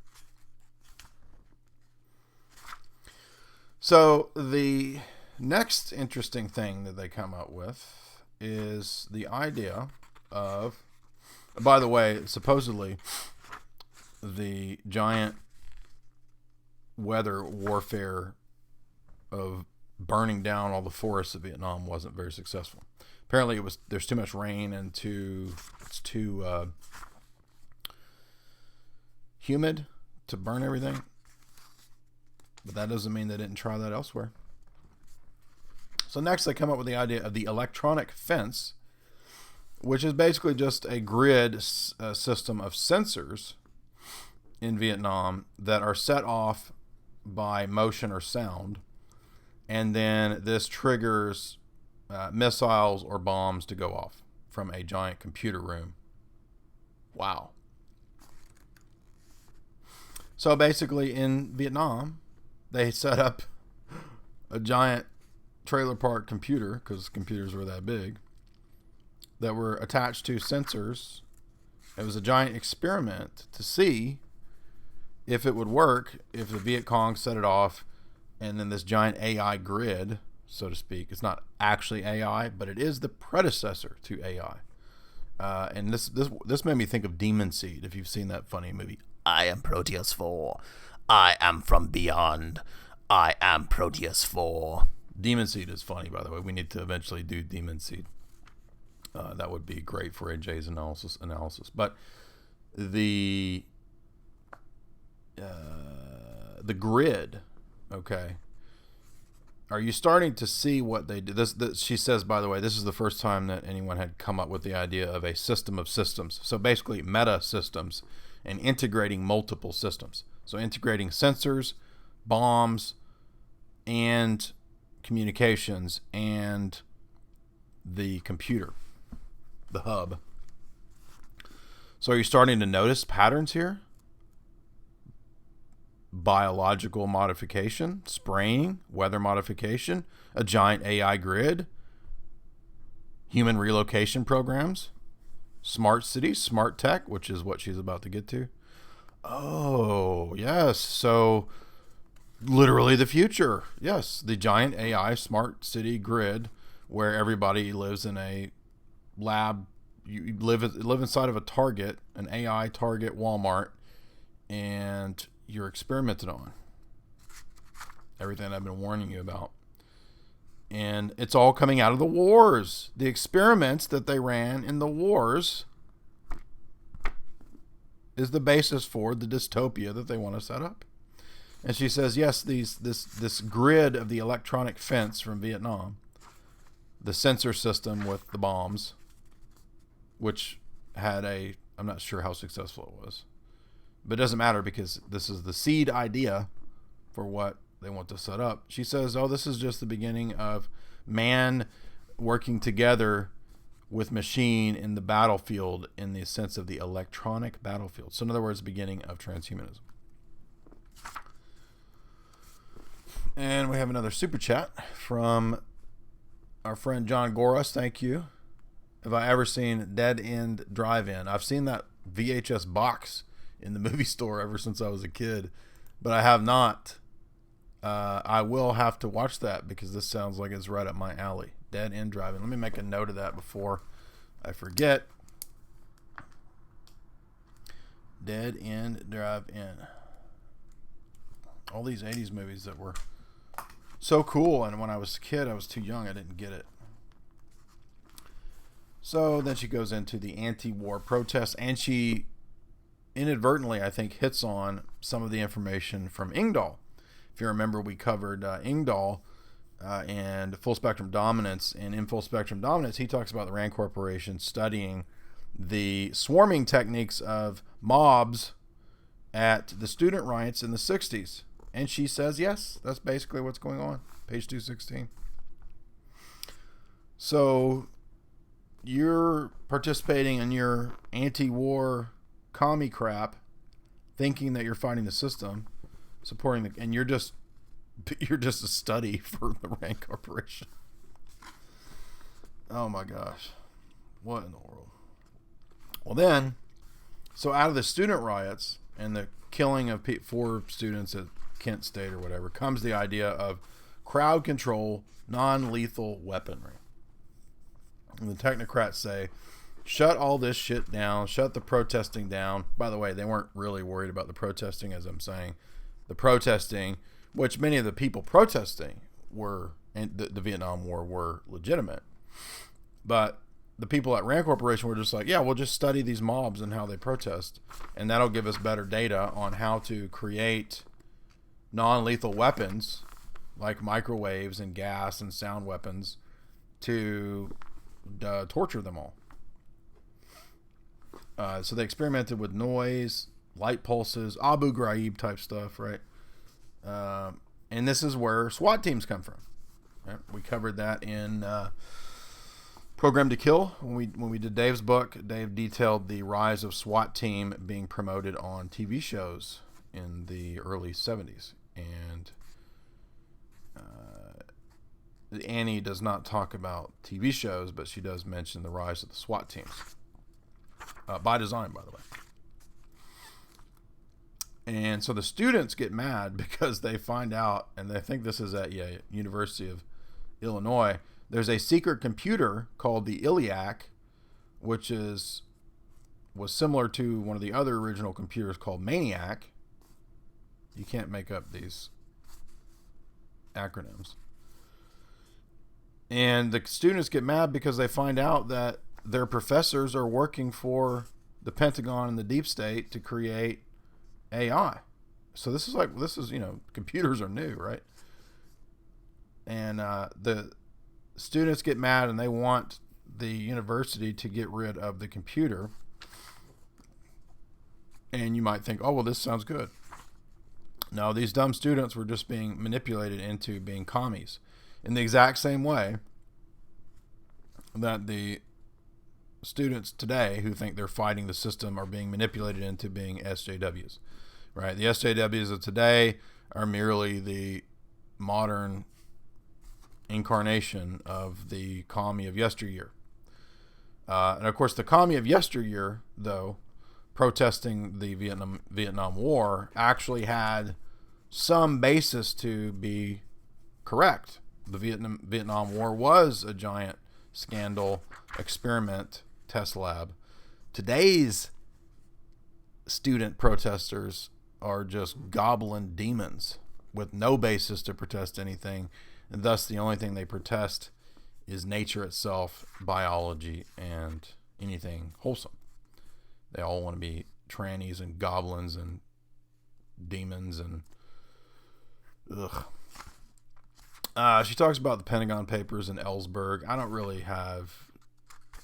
So the next interesting thing that they come up with is the idea of, by the way, supposedly the giant weather warfare of burning down all the forests of Vietnam wasn't very successful. Apparently there's too much rain and it's too humid to burn everything. But that doesn't mean they didn't try that elsewhere. So next they come up with the idea of the electronic fence, which is basically just a grid system of sensors in Vietnam that are set off by motion or sound. And then this triggers missiles or bombs to go off from a giant computer room. Wow. So basically in Vietnam, they set up a giant trailer park computer, because computers were that big, that were attached to sensors. It was a giant experiment to see if it would work if the Viet Cong set it off, and then this giant AI grid, so to speak. It's not actually AI, but it is the predecessor to AI. And this made me think of Demon Seed, if you've seen that funny movie. I am Proteus 4. I am from beyond. I am Proteus 4. Demon Seed is funny, by the way. We need to eventually do Demon Seed. That would be great for AJ's analysis. But the grid, okay. Are you starting to see what they did? This, she says, by the way, this is the first time that anyone had come up with the idea of a system of systems. So basically meta systems and integrating multiple systems. So integrating sensors, bombs, and communications, and the computer, the hub. So are you starting to notice patterns here? Biological modification, spraying, weather modification, a giant AI grid, human relocation programs, smart cities, smart tech, which is what she's about to get to. Oh, yes. So literally the future. Yes, the giant AI smart city grid where everybody lives in a lab. You live inside of a Target, an AI Target, Walmart, and you're experimented on. Everything I've been warning you about. And it's all coming out of the wars. The experiments that they ran in the wars is the basis for the dystopia that they want to set up. And she says, yes, this grid of the electronic fence from Vietnam, the sensor system with the bombs, which had I'm not sure how successful it was, but it doesn't matter because this is the seed idea for what they want to set up. She says, oh, this is just the beginning of man working together with machine in the battlefield, in the sense of the electronic battlefield. So in other words, beginning of transhumanism. And we have another super chat from our friend John Goras. Thank you. Have I ever seen Dead End Drive-In? I've seen that VHS box in the movie store ever since I was a kid, but I have not. I will have to watch that because this sounds like it's right up my alley. Dead End Drive-In. Let me make a note of that before I forget. Dead End Drive-In. All these 80s movies that were so cool, and when I was a kid, I was too young. I didn't get it. So then she goes into the anti-war protests, and she inadvertently, I think, hits on some of the information from Engdahl. If you remember, we covered Engdahl and full spectrum dominance. And in full spectrum dominance, he talks about the Rand Corporation studying the swarming techniques of mobs at the student riots in the 60s. And she says, yes, that's basically what's going on. Page 216. So you're participating in your anti-war commie crap, thinking that you're fighting the system, supporting and you're just a study for the Rand Corporation. Oh my gosh, what in the world? Well then, so out of the student riots and the killing of 4 students at Kent State or whatever, comes the idea of crowd control, non-lethal weaponry. And the technocrats say, shut all this shit down, shut the protesting down. By the way, they weren't really worried about the protesting, as I'm saying. The protesting, which many of the people protesting were, and the Vietnam War, were legitimate. But the people at Rand Corporation were just like, yeah, we'll just study these mobs and how they protest, and that'll give us better data on how to create non-lethal weapons like microwaves and gas and sound weapons to torture them all. So they experimented with noise, light pulses, Abu Ghraib type stuff, right? And this is where SWAT teams come from. Right? We covered that in Program to Kill. When we did Dave's book, Dave detailed the rise of SWAT team being promoted on TV shows in the early 70s. And Annie does not talk about TV shows, but she does mention the rise of the SWAT teams. By design, by the way. And so the students get mad because they find out, and they think this is at University of Illinois, there's a secret computer called the Iliac, which was similar to one of the other original computers called Maniac. You can't make up these acronyms. And the students get mad because they find out that their professors are working for the Pentagon and the deep state to create AI. So this is, computers are new, right? And the students get mad and they want the university to get rid of the computer. And you might think, oh, well, this sounds good. No, these dumb students were just being manipulated into being commies in the exact same way that the students today who think they're fighting the system are being manipulated into being SJWs, right? The SJWs of today are merely the modern incarnation of the commie of yesteryear. And of course, the commie of yesteryear, though, protesting the Vietnam War, actually had some basis to be correct. The Vietnam War was a giant scandal experiment test lab. Today's student protesters are just goblin demons with no basis to protest anything, and thus the only thing they protest is nature itself, biology, and anything wholesome. They all want to be trannies and goblins and demons and ugh. She talks about the Pentagon Papers and Ellsberg. I don't really have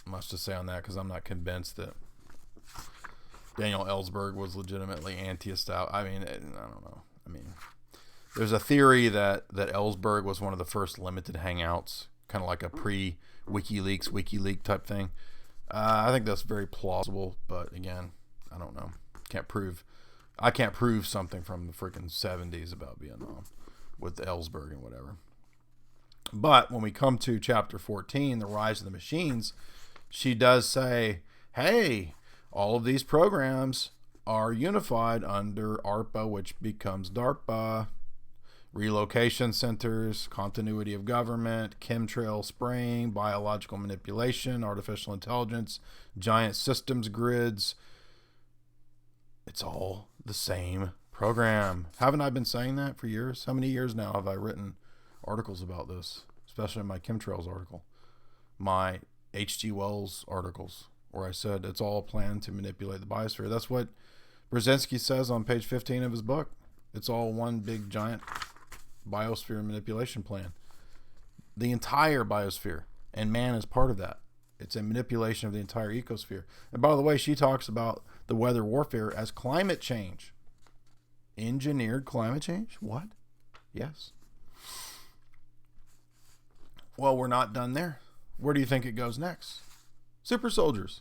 much to say on that because I'm not convinced that Daniel Ellsberg was legitimately anti-establishment. I mean, I don't know. I mean, there's a theory that Ellsberg was one of the first limited hangouts, kind of like a pre-WikiLeaks type thing. I think that's very plausible, but again, I don't know. I can't prove something from the freaking 70s about Vietnam with Ellsberg and whatever. But when we come to chapter 14, the rise of the machines, she does say, hey, all of these programs are unified under ARPA, which becomes DARPA. Relocation centers, continuity of government, chemtrail spraying, biological manipulation, artificial intelligence, giant systems grids. It's all the same program. Haven't I been saying that for years? How many years now have I written articles about this, especially my chemtrails article, my H.G. Wells articles, where I said it's all a plan to manipulate the biosphere. That's what Brzezinski says on page 15 of his book. It's all one big giant biosphere manipulation plan. The entire biosphere, and man is part of that. It's a manipulation of the entire ecosphere. And by the way, she talks about the weather warfare as climate change. Engineered climate change? What? Yes. Well, we're not done there. Where do you think it goes next? Super soldiers.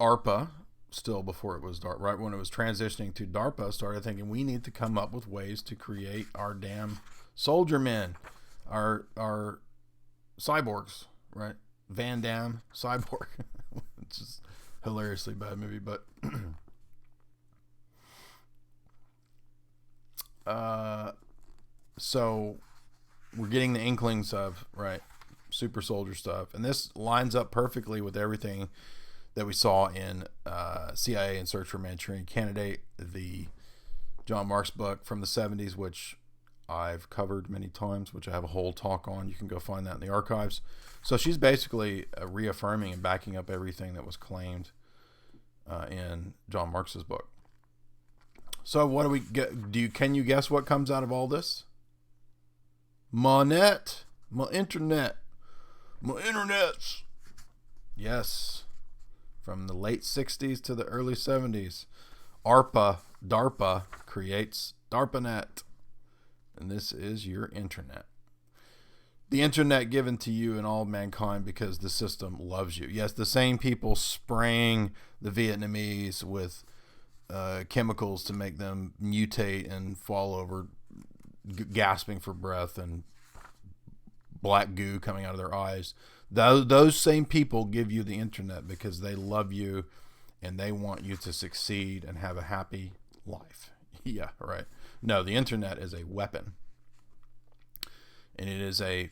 ARPA, still before it was DARPA, right when it was transitioning to DARPA, started thinking we need to come up with ways to create our damn soldier men, our cyborgs, right? Van Damme Cyborg, which is a hilariously bad movie, but so we're getting the inklings of, right, super soldier stuff, and this lines up perfectly with everything that we saw in CIA and Search for Manchurian Candidate, the John Marks book from the 70s, which I've covered many times, which I have a whole talk on. You can go find that in the archives. So she's basically reaffirming and backing up everything that was claimed in John Marks's book. So what do we get? Can you guess what comes out of all this? My net, my internet, my internets. Yes. From the late 60s to the early 70s, DARPA creates DARPANet. And this is your internet. The internet given to you and all mankind because the system loves you. Yes, the same people spraying the Vietnamese with chemicals to make them mutate and fall over, gasping for breath and black goo coming out of their eyes. Those same people give you the internet because they love you and they want you to succeed and have a happy life. Yeah, right. No, the internet is a weapon. And it is a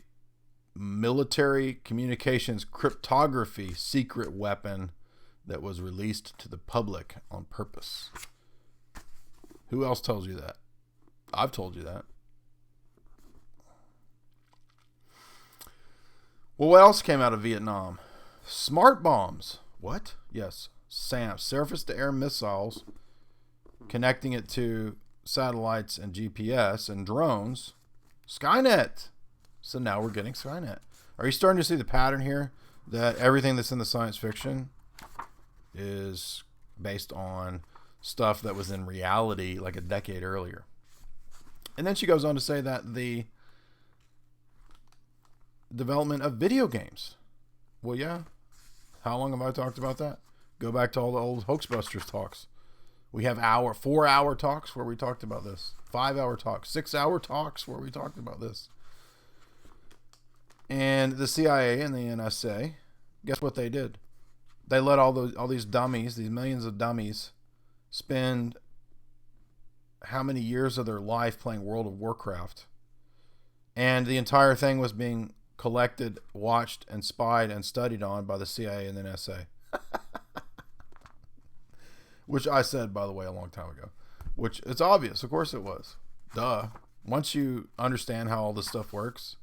military communications cryptography secret weapon that was released to the public on purpose. Who else tells you that? I've told you that. Well, what else came out of Vietnam? Smart bombs. What? Yes. SAM, surface-to-air missiles, connecting it to satellites and GPS and drones. Skynet. So now we're getting Skynet. Are you starting to see the pattern here? That everything that's in the science fiction is based on stuff that was in reality like a decade earlier. And then she goes on to say that the development of video games. Well, yeah. How long have I talked about that? Go back to all the old Hoaxbusters talks. We have 4-hour talks where we talked about this. 5-hour talks. 6-hour talks where we talked about this. And the CIA and the NSA, guess what they did? They let all these dummies, these millions of dummies, spend how many years of their life playing World of Warcraft. And the entire thing was being collected, watched, and spied and studied on by the CIA and the NSA. Which I said, by the way, a long time ago. Which, it's obvious. Of course it was. Duh. Once you understand how all this stuff works,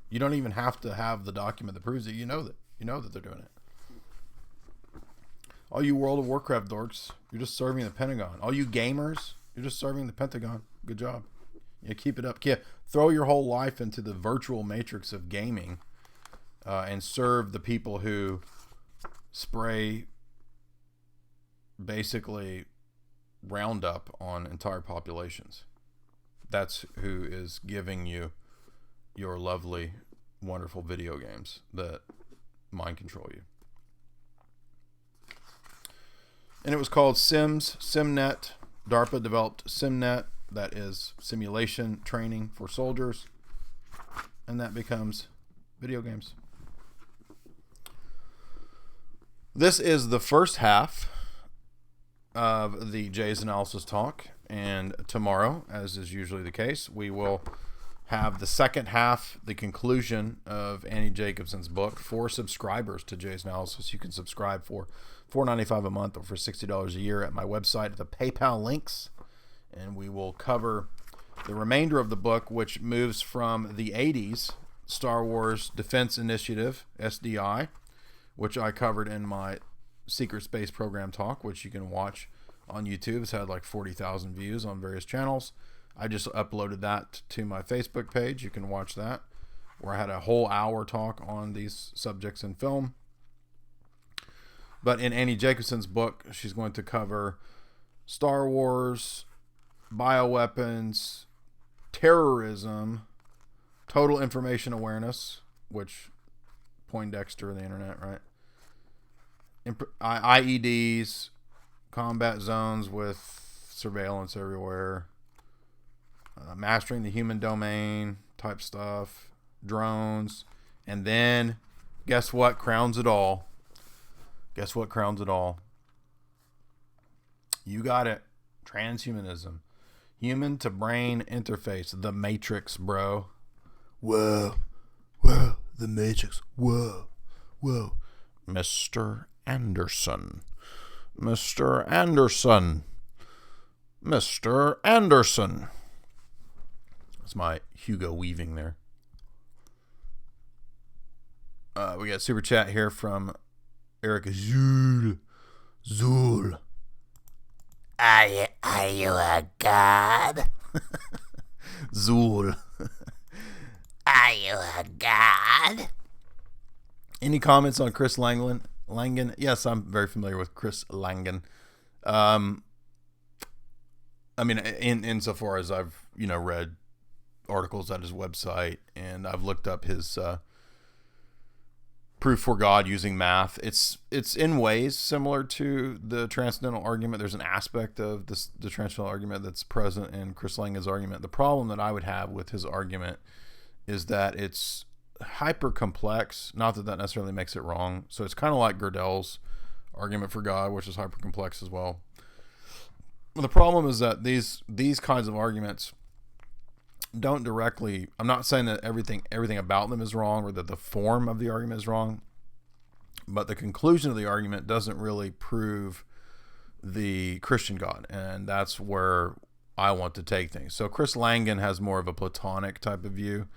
you don't even have to have the document that proves it. You know that they're doing it. All you World of Warcraft dorks, you're just serving the Pentagon. All you gamers, you're just serving the Pentagon. Good job. Yeah, keep it up. Yeah, throw your whole life into the virtual matrix of gaming, and serve the people who spray basically Roundup on entire populations. That's who is giving you your lovely, wonderful video games that mind control you. And it was called SimNet. DARPA developed SimNet. That is simulation training for soldiers. And that becomes video games. This is the first half of the Jay's Analysis Talk. And tomorrow, as is usually the case, we will have the second half, the conclusion of Annie Jacobsen's book. For subscribers to Jay's Analysis, you can subscribe for $4.95 a month or for $60 a year at my website at the PayPal links. And we will cover the remainder of the book, which moves from the 80s Star Wars Defense Initiative, SDI, which I covered in my Secret Space Program talk, which you can watch on YouTube. It's had like 40,000 views on various channels. I just uploaded that to my Facebook page. You can watch that, where I had a whole hour talk on these subjects in film. But in Annie Jacobsen's book, she's going to cover Star Wars, bioweapons, terrorism, total information awareness, which Poindexter and the internet, right? IEDs, combat zones with surveillance everywhere, mastering the human domain type stuff, drones, and then guess what crowns it all? Guess what crowns it all? You got it. Transhumanism. Human to brain interface. The Matrix, bro. Whoa. Whoa. The Matrix. Whoa. Whoa. Mr. Anderson. Mr. Anderson. Mr. Anderson. That's my Hugo Weaving there. We got super chat here from Erica Zool. Zool. Are you a god? Zool. Are you a god? Any comments on Chris Langan? Yes, I'm very familiar with Chris Langan. I mean, insofar as I've, read articles at his website, and I've looked up his proof for God using math. It's in ways similar to the transcendental argument. There's an aspect of the transcendental argument that's present in Chris Langan's argument. The problem that I would have with his argument is that it's hyper complex. Not that necessarily makes it wrong. So it's kind of like Gödel's argument for God, which is hyper complex as well. The problem is that these kinds of arguments don't directly, I'm not saying that everything about them is wrong or that the form of the argument is wrong, but the conclusion of the argument doesn't really prove the Christian God, and that's where I want to take things. So Chris Langan has more of a Platonic type of view,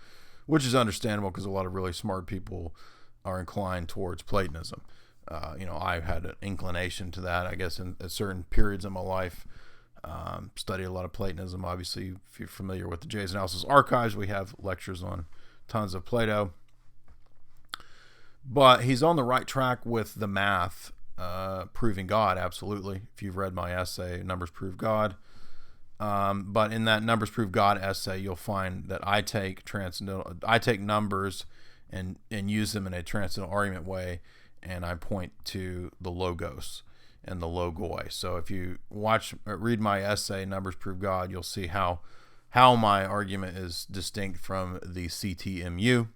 which is understandable because a lot of really smart people are inclined towards Platonism. I had an inclination to that, I guess, at certain periods of my life. Studied a lot of Platonism. Obviously, if you're familiar with the Jay's Analysis archives, we have lectures on tons of Plato. But he's on the right track with the math, proving God, absolutely. If you've read my essay, Numbers Prove God. But in that Numbers Prove God essay, you'll find that I take numbers and use them in a transcendental argument way, and I point to the Logos and the Logoi. So if you read my essay, Numbers Prove God, you'll see how my argument is distinct from the CTMU.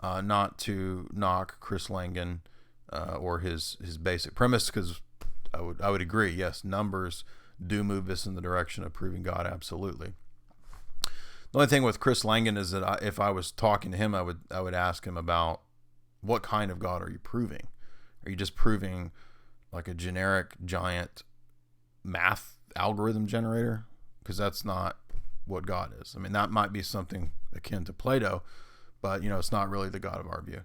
Not to knock Chris Langan or his basic premise, because I would agree. Yes, numbers do move us in the direction of proving God, absolutely. The only thing with Chris Langan is that if I was talking to him, I would ask him about what kind of God are you proving? Are you just proving like a generic giant math algorithm generator? Because that's not what God is. I mean, that might be something akin to Plato, but it's not really the God of our view.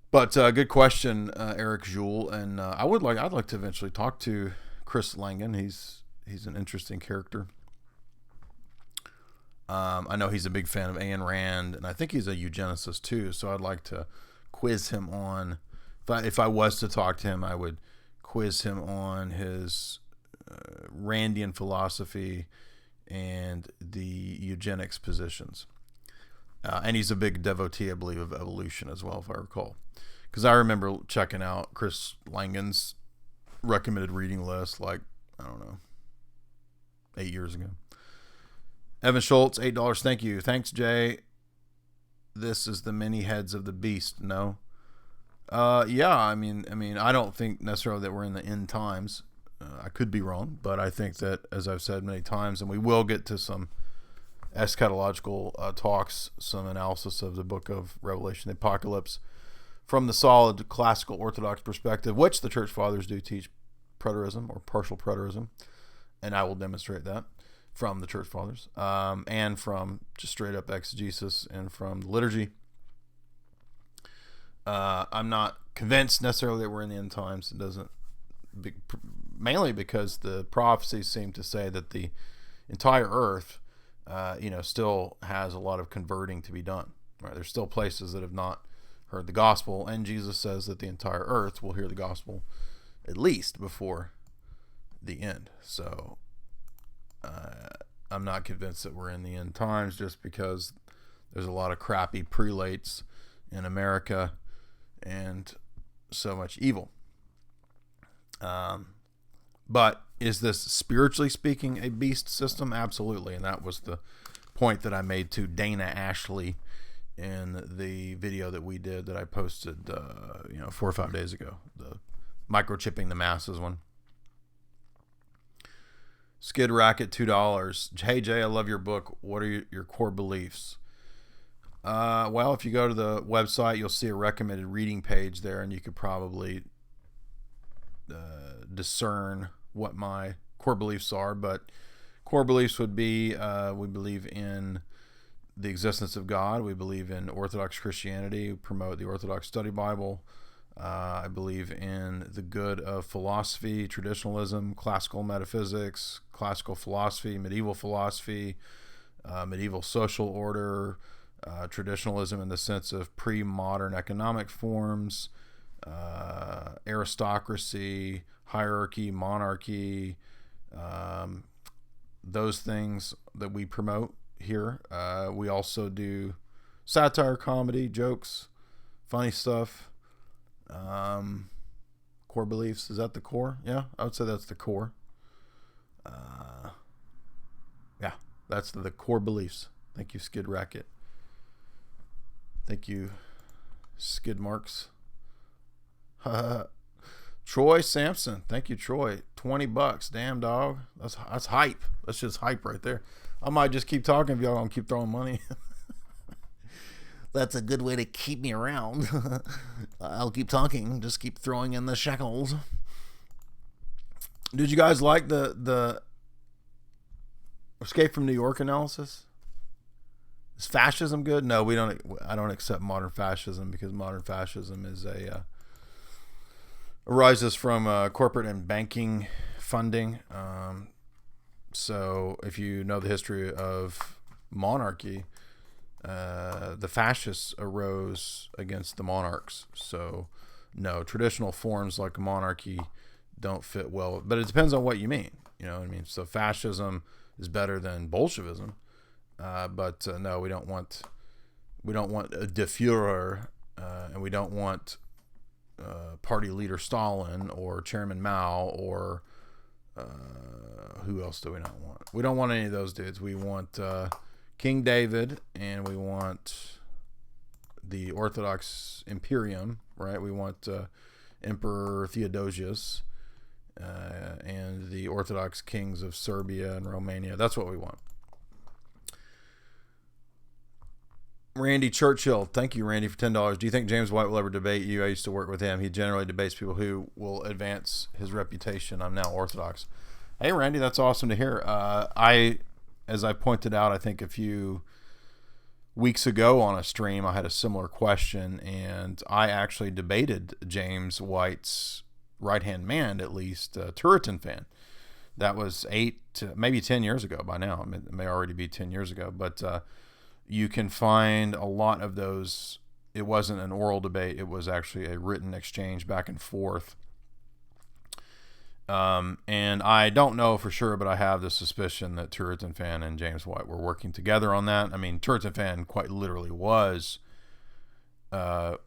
But good question, Eric Joule, and I'd like to eventually talk to Chris Langan. He's an interesting character. I know he's a big fan of Ayn Rand, and I think he's a eugenicist too. So I'd like to quiz him on. If I was to talk to him, I would quiz him on his Randian philosophy and the eugenics positions. And he's a big devotee, I believe, of evolution as well, if I recall. Because I remember checking out Chris Langan's recommended reading list, like, I don't know, 8 years ago. Evan Schultz, $8. Thank you. Thanks, Jay. This is the many heads of the beast. No. Yeah, I mean, I don't think necessarily that we're in the end times. I could be wrong, but I think that, as I've said many times, and we will get to some eschatological talks, some analysis of the book of Revelation, the Apocalypse, from the solid classical Orthodox perspective, which the Church Fathers do teach preterism or partial preterism, and I will demonstrate that from the Church Fathers, and from just straight up exegesis and from the liturgy. I'm not convinced necessarily that we're in the end times. It doesn't, mainly because the prophecies seem to say that the entire earth, still has a lot of converting to be done. Right? There's still places that have not heard the gospel, and Jesus says that the entire earth will hear the gospel at least before the end. So I'm not convinced that we're in the end times, just because there's a lot of crappy prelates in America and so much evil. But is this, spiritually speaking, a beast system? Absolutely. And that was the point that I made to Dana Ashley in the video that we did that I posted 4 or 5 days ago, the microchipping the masses one. Skid Racket, $2. Hey Jay, I love your book. What are your core beliefs? Well, if you go to the website, you'll see a recommended reading page there, and you could probably discern what my core beliefs are. But core beliefs would be, we believe in the existence of God. We believe in Orthodox Christianity. We promote the Orthodox Study Bible. I believe in the good of philosophy, traditionalism, classical metaphysics, classical philosophy, medieval social order, traditionalism in the sense of pre-modern economic forms, aristocracy, hierarchy, monarchy, those things that we promote here. We also do satire, comedy, jokes, funny stuff. Core beliefs, is that the core? Yeah, I would say that's the core. Yeah, that's the core beliefs. Thank you, Skid Racket. Thank you, Skid Marks. Troy Sampson, thank you, Troy. $20, damn dog. That's hype. That's just hype right there. I might just keep talking if y'all don't keep throwing money. That's a good way to keep me around. I'll keep talking. Just keep throwing in the shekels. Did you guys like the Escape from New York analysis? Is fascism good? No, we don't. I don't accept modern fascism, because modern fascism is arises from corporate and banking funding. So if you know the history of monarchy, the fascists arose against the monarchs. So no, traditional forms like monarchy don't fit well, but it depends on what you mean. You know what I mean? So fascism is better than Bolshevism, but no, we don't want a De Fuhrer, and we don't want party leader Stalin or Chairman Mao or who else do we not want? We don't want any of those dudes. We want King David, and we want the Orthodox Imperium, right? We want Emperor Theodosius and the Orthodox kings of Serbia and Romania. That's what we want. Randy Churchill, thank you, Randy, for $10. Do you think James White will ever debate you? I used to work with him. He generally debates people who will advance his reputation. I'm now Orthodox. Hey, Randy, that's awesome to hear. As I pointed out, I think a few weeks ago on a stream, I had a similar question, and I actually debated James White's right-hand man, at least, Turretin fan. That was maybe 10 years ago by now. It may already be 10 years ago, but you can find a lot of those. It wasn't an oral debate. It was actually a written exchange back and forth. And I don't know for sure, but I have the suspicion that Turretin fan and James White were working together on that. I mean, Turretin fan quite literally was the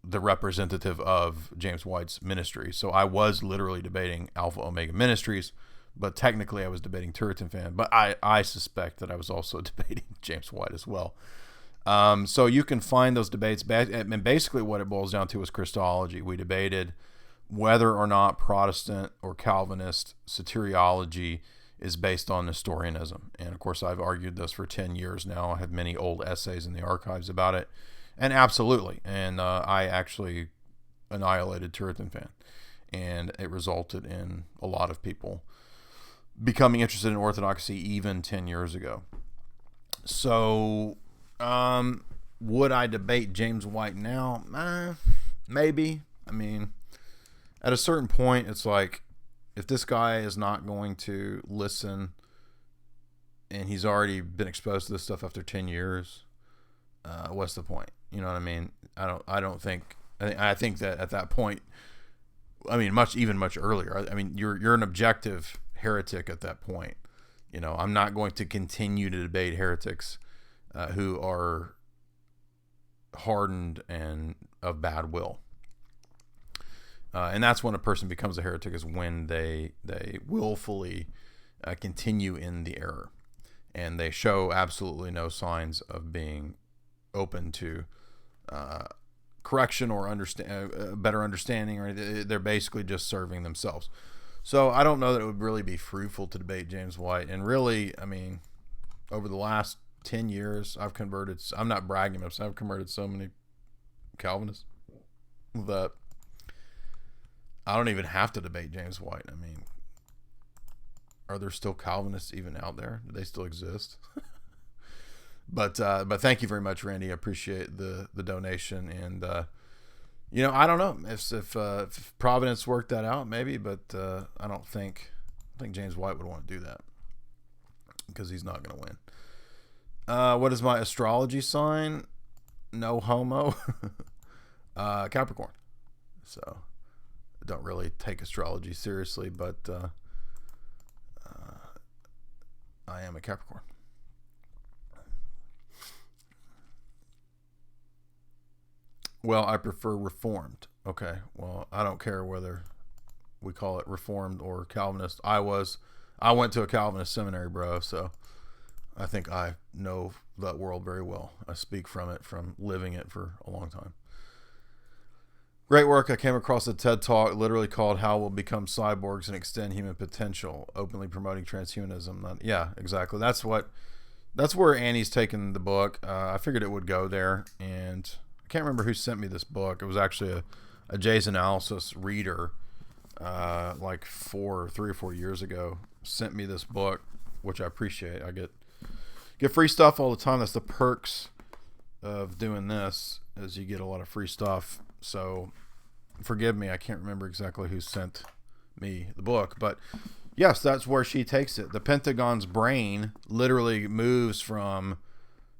representative of James White's ministry. So I was literally debating Alpha Omega Ministries, but technically I was debating Turretin fan. But I suspect that I was also debating James White as well. So you can find those debates. And basically what it boils down to is Christology. We debated whether or not Protestant or Calvinist soteriology is based on Nestorianism. And of course, I've argued this for 10 years now. I have many old essays in the archives about it. And absolutely. And I actually annihilated Turretin fan. And it resulted in a lot of people becoming interested in Orthodoxy even 10 years ago. So, would I debate James White now? Maybe. I mean, at a certain point, it's like, if this guy is not going to listen and he's already been exposed to this stuff after 10 years, what's the point? You know what I mean? I think that at that point, I mean, much earlier, I mean, you're an objective heretic at that point. You know, I'm not going to continue to debate heretics who are hardened and of bad will. And that's when a person becomes a heretic, is when they willfully continue in the error, and they show absolutely no signs of being open to correction or better understanding, or they're basically just serving themselves. So I don't know that it would really be fruitful to debate James White. And really, I mean, over the last 10 years, I've converted. I'm not bragging, but I've converted so many Calvinists that I don't even have to debate James White. I mean, are there still Calvinists even out there? Do they still exist? But thank you very much, Randy. I appreciate the donation. And, you know, I don't know if Providence worked that out, maybe, but I think James White would want to do that because he's not going to win. What is my astrology sign? No homo. Capricorn. So I don't really take astrology seriously, but I am a Capricorn. Well, I prefer Reformed. Okay. Well, I don't care whether we call it Reformed or Calvinist. I went to a Calvinist seminary, bro, so I think I know that world very well. I speak from it, from living it for a long time. Great work. I came across a TED Talk literally called How We'll Become Cyborgs and Extend Human Potential, openly promoting transhumanism. Yeah, exactly. That's where Annie's taken the book. I figured it would go there, and I can't remember who sent me this book. It was actually a Jay's Analysis reader, like 3 or 4 years ago, sent me this book, which I appreciate. I get free stuff all the time. That's the perks of doing this, is you get a lot of free stuff. So forgive me, I can't remember exactly who sent me the book, but yes, that's where she takes it. The Pentagon's brain literally moves from,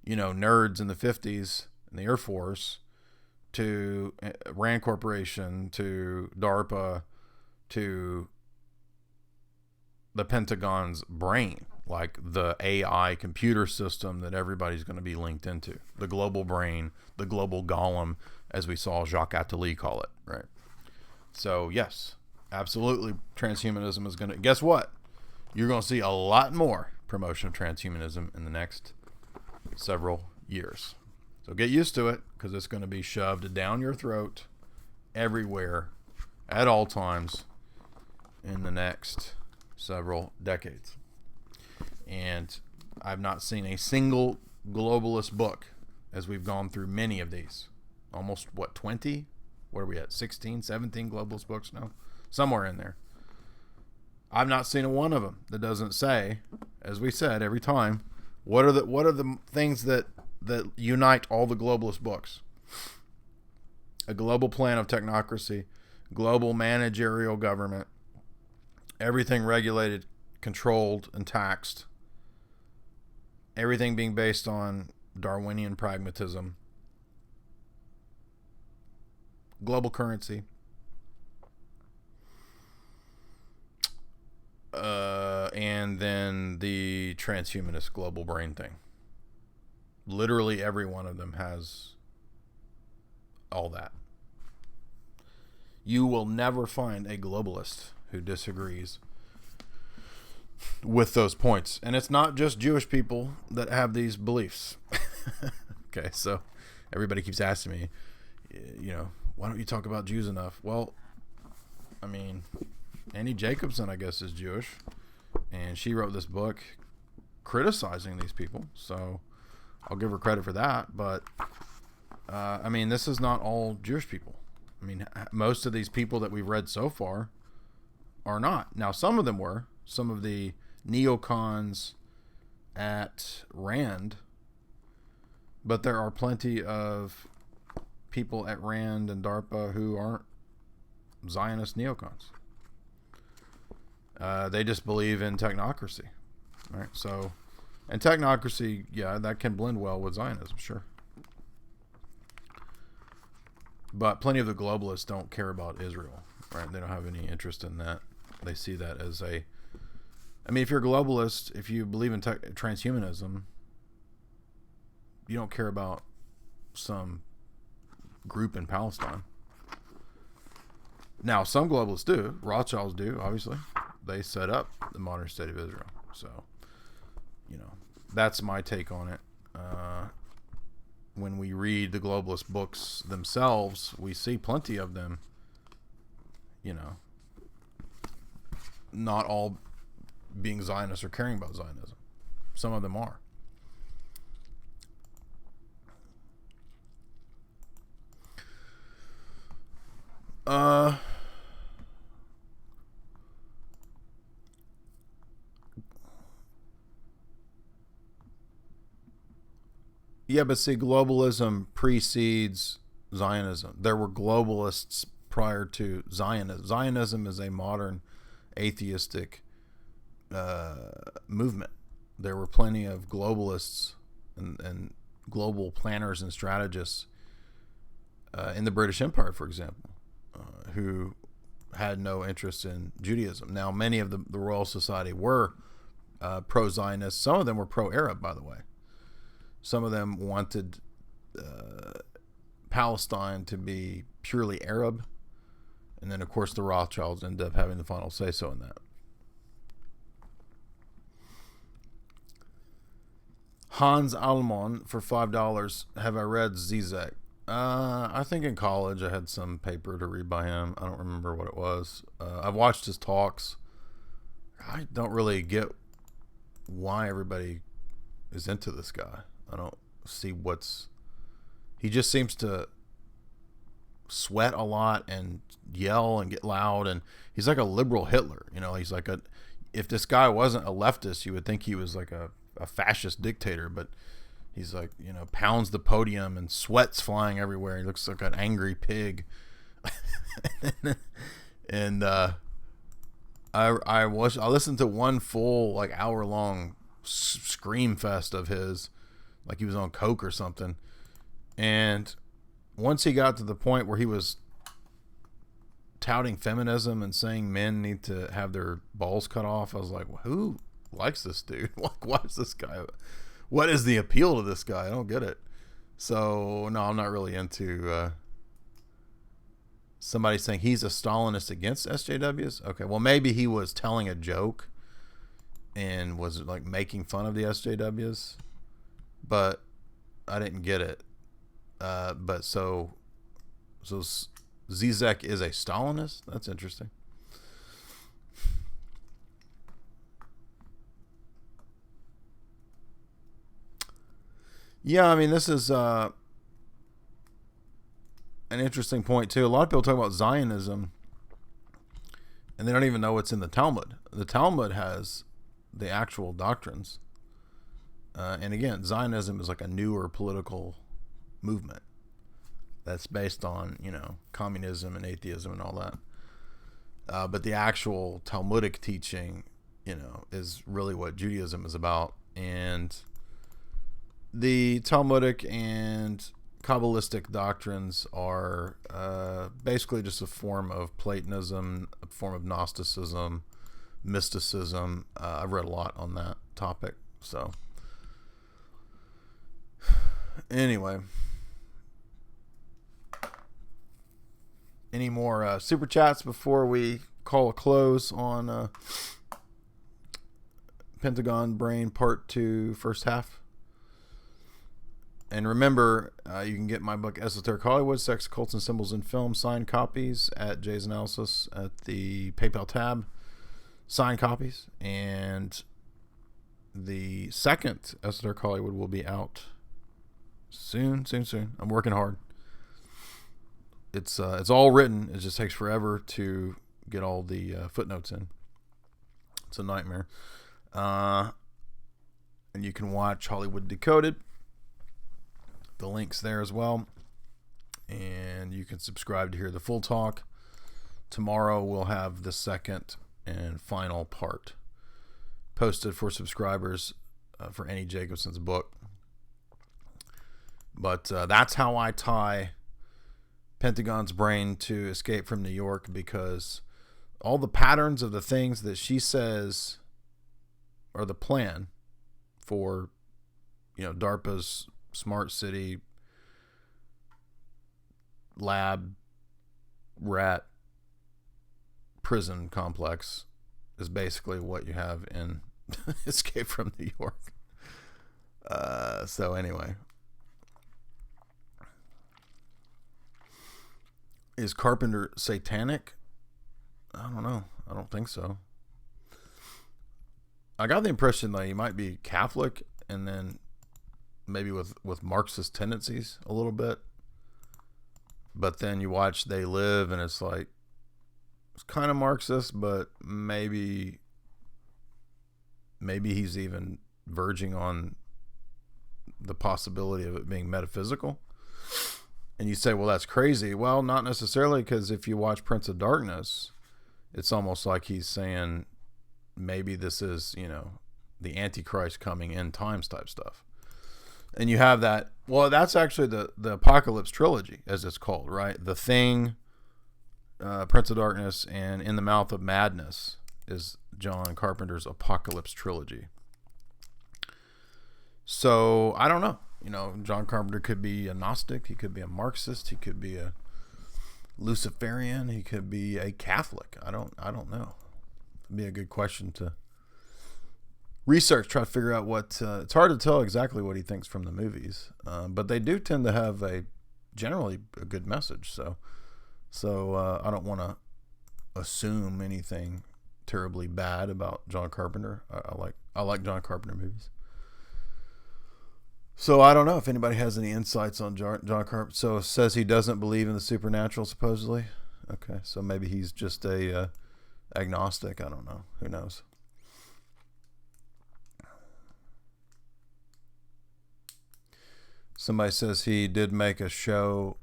nerds in the 50s in the Air Force to Rand Corporation to DARPA to the Pentagon's brain, like the AI computer system that everybody's going to be linked into. The global brain, the global golem, as we saw Jacques Attali call it, right? So yes, absolutely, transhumanism is going to, guess what? You're going to see a lot more promotion of transhumanism in the next several years. So get used to it, because it's going to be shoved down your throat everywhere at all times in the next several decades. And I've not seen a single globalist book as we've gone through many of these. Almost, 20? What are we at? 16, 17 globalist books now? Somewhere in there. I've not seen a one of them that doesn't say, as we said every time, what are the things that unite all the globalist books? A global plan of technocracy, global managerial government, everything regulated, controlled, and taxed, everything being based on Darwinian pragmatism, global currency, and then the transhumanist global brain thing. Literally every one of them has all that. You will never find a globalist who disagrees with those points. And it's not just Jewish people that have these beliefs. Okay, so everybody keeps asking me, why don't you talk about Jews enough? Well, I mean, Annie Jacobsen, I guess, is Jewish. And she wrote this book criticizing these people. So I'll give her credit for that. But, I mean, this is not all Jewish people. I mean, most of these people that we've read so far are not. Now, some of them were. Some of the neocons at Rand. But there are plenty of people at Rand and DARPA who aren't Zionist neocons. They just believe in technocracy. Right? So, and technocracy, yeah, that can blend well with Zionism, sure. But plenty of the globalists don't care about Israel, right? They don't have any interest in that. They see that as I mean, if you're a globalist, if you believe in transhumanism, you don't care about some group in Palestine. Now, some globalists do. Rothschilds do, obviously. They set up the modern state of Israel. So, that's my take on it. When we read the globalist books themselves, we see plenty of them, not all being Zionists or caring about Zionism. Some of them are. Yeah, but see, globalism precedes Zionism. There were globalists prior to Zionism. Zionism is a modern atheistic movement. There were plenty of globalists and global planners and strategists in the British Empire, for example, who had no interest in Judaism. Now, many of the Royal Society were pro-Zionist. Some of them were pro-Arab, by the way. Some of them wanted Palestine to be purely Arab. And then, of course, the Rothschilds ended up having the final say-so in that. Hans Almon for $5. Have I read Zizek? I think in college I had some paper to read by him. I don't remember what it was. I've watched his talks. I don't really get why everybody is into this guy. I don't see he just seems to sweat a lot and yell and get loud, and he's like a liberal Hitler. He's like if this guy wasn't a leftist, you would think he was like a fascist dictator, but he's like, pounds the podium and sweat's flying everywhere. He looks like an angry pig. And I listened to one full like hour long scream fest of his, like he was on coke or something. And once he got to the point where he was touting feminism and saying men need to have their balls cut off, I was like, well, who likes this dude? Like, why is this guy? What is the appeal to this guy? I don't get it. So, no, I'm not really into somebody saying he's a Stalinist against SJWs. Okay, well, maybe he was telling a joke and was like making fun of the SJWs, but I didn't get it. But so Zizek is a Stalinist? That's interesting. Yeah, I mean, this is an interesting point too. A lot of people talk about Zionism, and they don't even know what's in the Talmud. The Talmud has the actual doctrines, and again, Zionism is like a newer political movement that's based on, communism and atheism and all that. But the actual Talmudic teaching, is really what Judaism is about. And the Talmudic and Kabbalistic doctrines are basically just a form of Platonism, a form of Gnosticism, mysticism. I've read a lot on that topic. So anyway, any more super chats before we call a close on Pentagon Brain Part 2 first half? And remember, you can get my book Esoteric Hollywood, Sex, Cults, and Symbols in Film, signed copies at Jay's Analysis at the PayPal tab. Signed copies. And the second Esoteric Hollywood will be out soon. I'm working hard. It's all written. It just takes forever to get all the footnotes in. It's a nightmare. And you can watch Hollywood Decoded. The link's there as well. And you can subscribe to hear the full talk. Tomorrow we'll have the second and final part posted for subscribers for Annie Jacobsen's book. But that's how I tie Pentagon's Brain to Escape from New York, because all the patterns of the things that she says are the plan for, DARPA's Smart City lab rat prison complex is basically what you have in Escape from New York. So anyway, is Carpenter satanic? I don't know. I don't think so. I got the impression that he might be Catholic, and then maybe with Marxist tendencies a little bit. But then you watch They Live, and it's like, it's kind of Marxist, but maybe he's even verging on the possibility of it being metaphysical. And you say, well, that's crazy. Well, not necessarily, because if you watch Prince of Darkness, it's almost like he's saying maybe this is, the Antichrist coming end times type stuff. And you have that. Well, that's actually the Apocalypse trilogy, as it's called, right? The Thing, Prince of Darkness, and In the Mouth of Madness is John Carpenter's Apocalypse trilogy. So I don't know. John Carpenter could be a Gnostic. He could be a Marxist. He could be a Luciferian. He could be a Catholic. I don't know. It'd be a good question to research, try to figure out what. It's hard to tell exactly what he thinks from the movies, but they do tend to have generally a good message. So I don't want to assume anything terribly bad about John Carpenter. I like John Carpenter movies. So I don't know if anybody has any insights on John Carpenter. So it says he doesn't believe in the supernatural, supposedly. Okay, so maybe he's just a agnostic. I don't know. Who knows? Somebody says he did make a show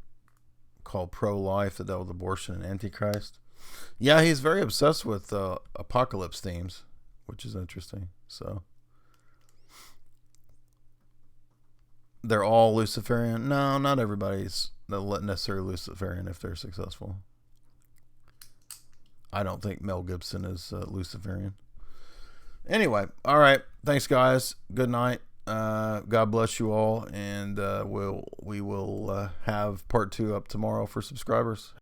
called Pro-Life that dealt with abortion and Antichrist. Yeah, he's very obsessed with apocalypse themes, which is interesting. So they're all Luciferian? No, not everybody's necessarily Luciferian if they're successful. I don't think Mel Gibson is Luciferian. Anyway, all right. Thanks, guys. Good night. God bless you all, and we will have part 2 up tomorrow for subscribers.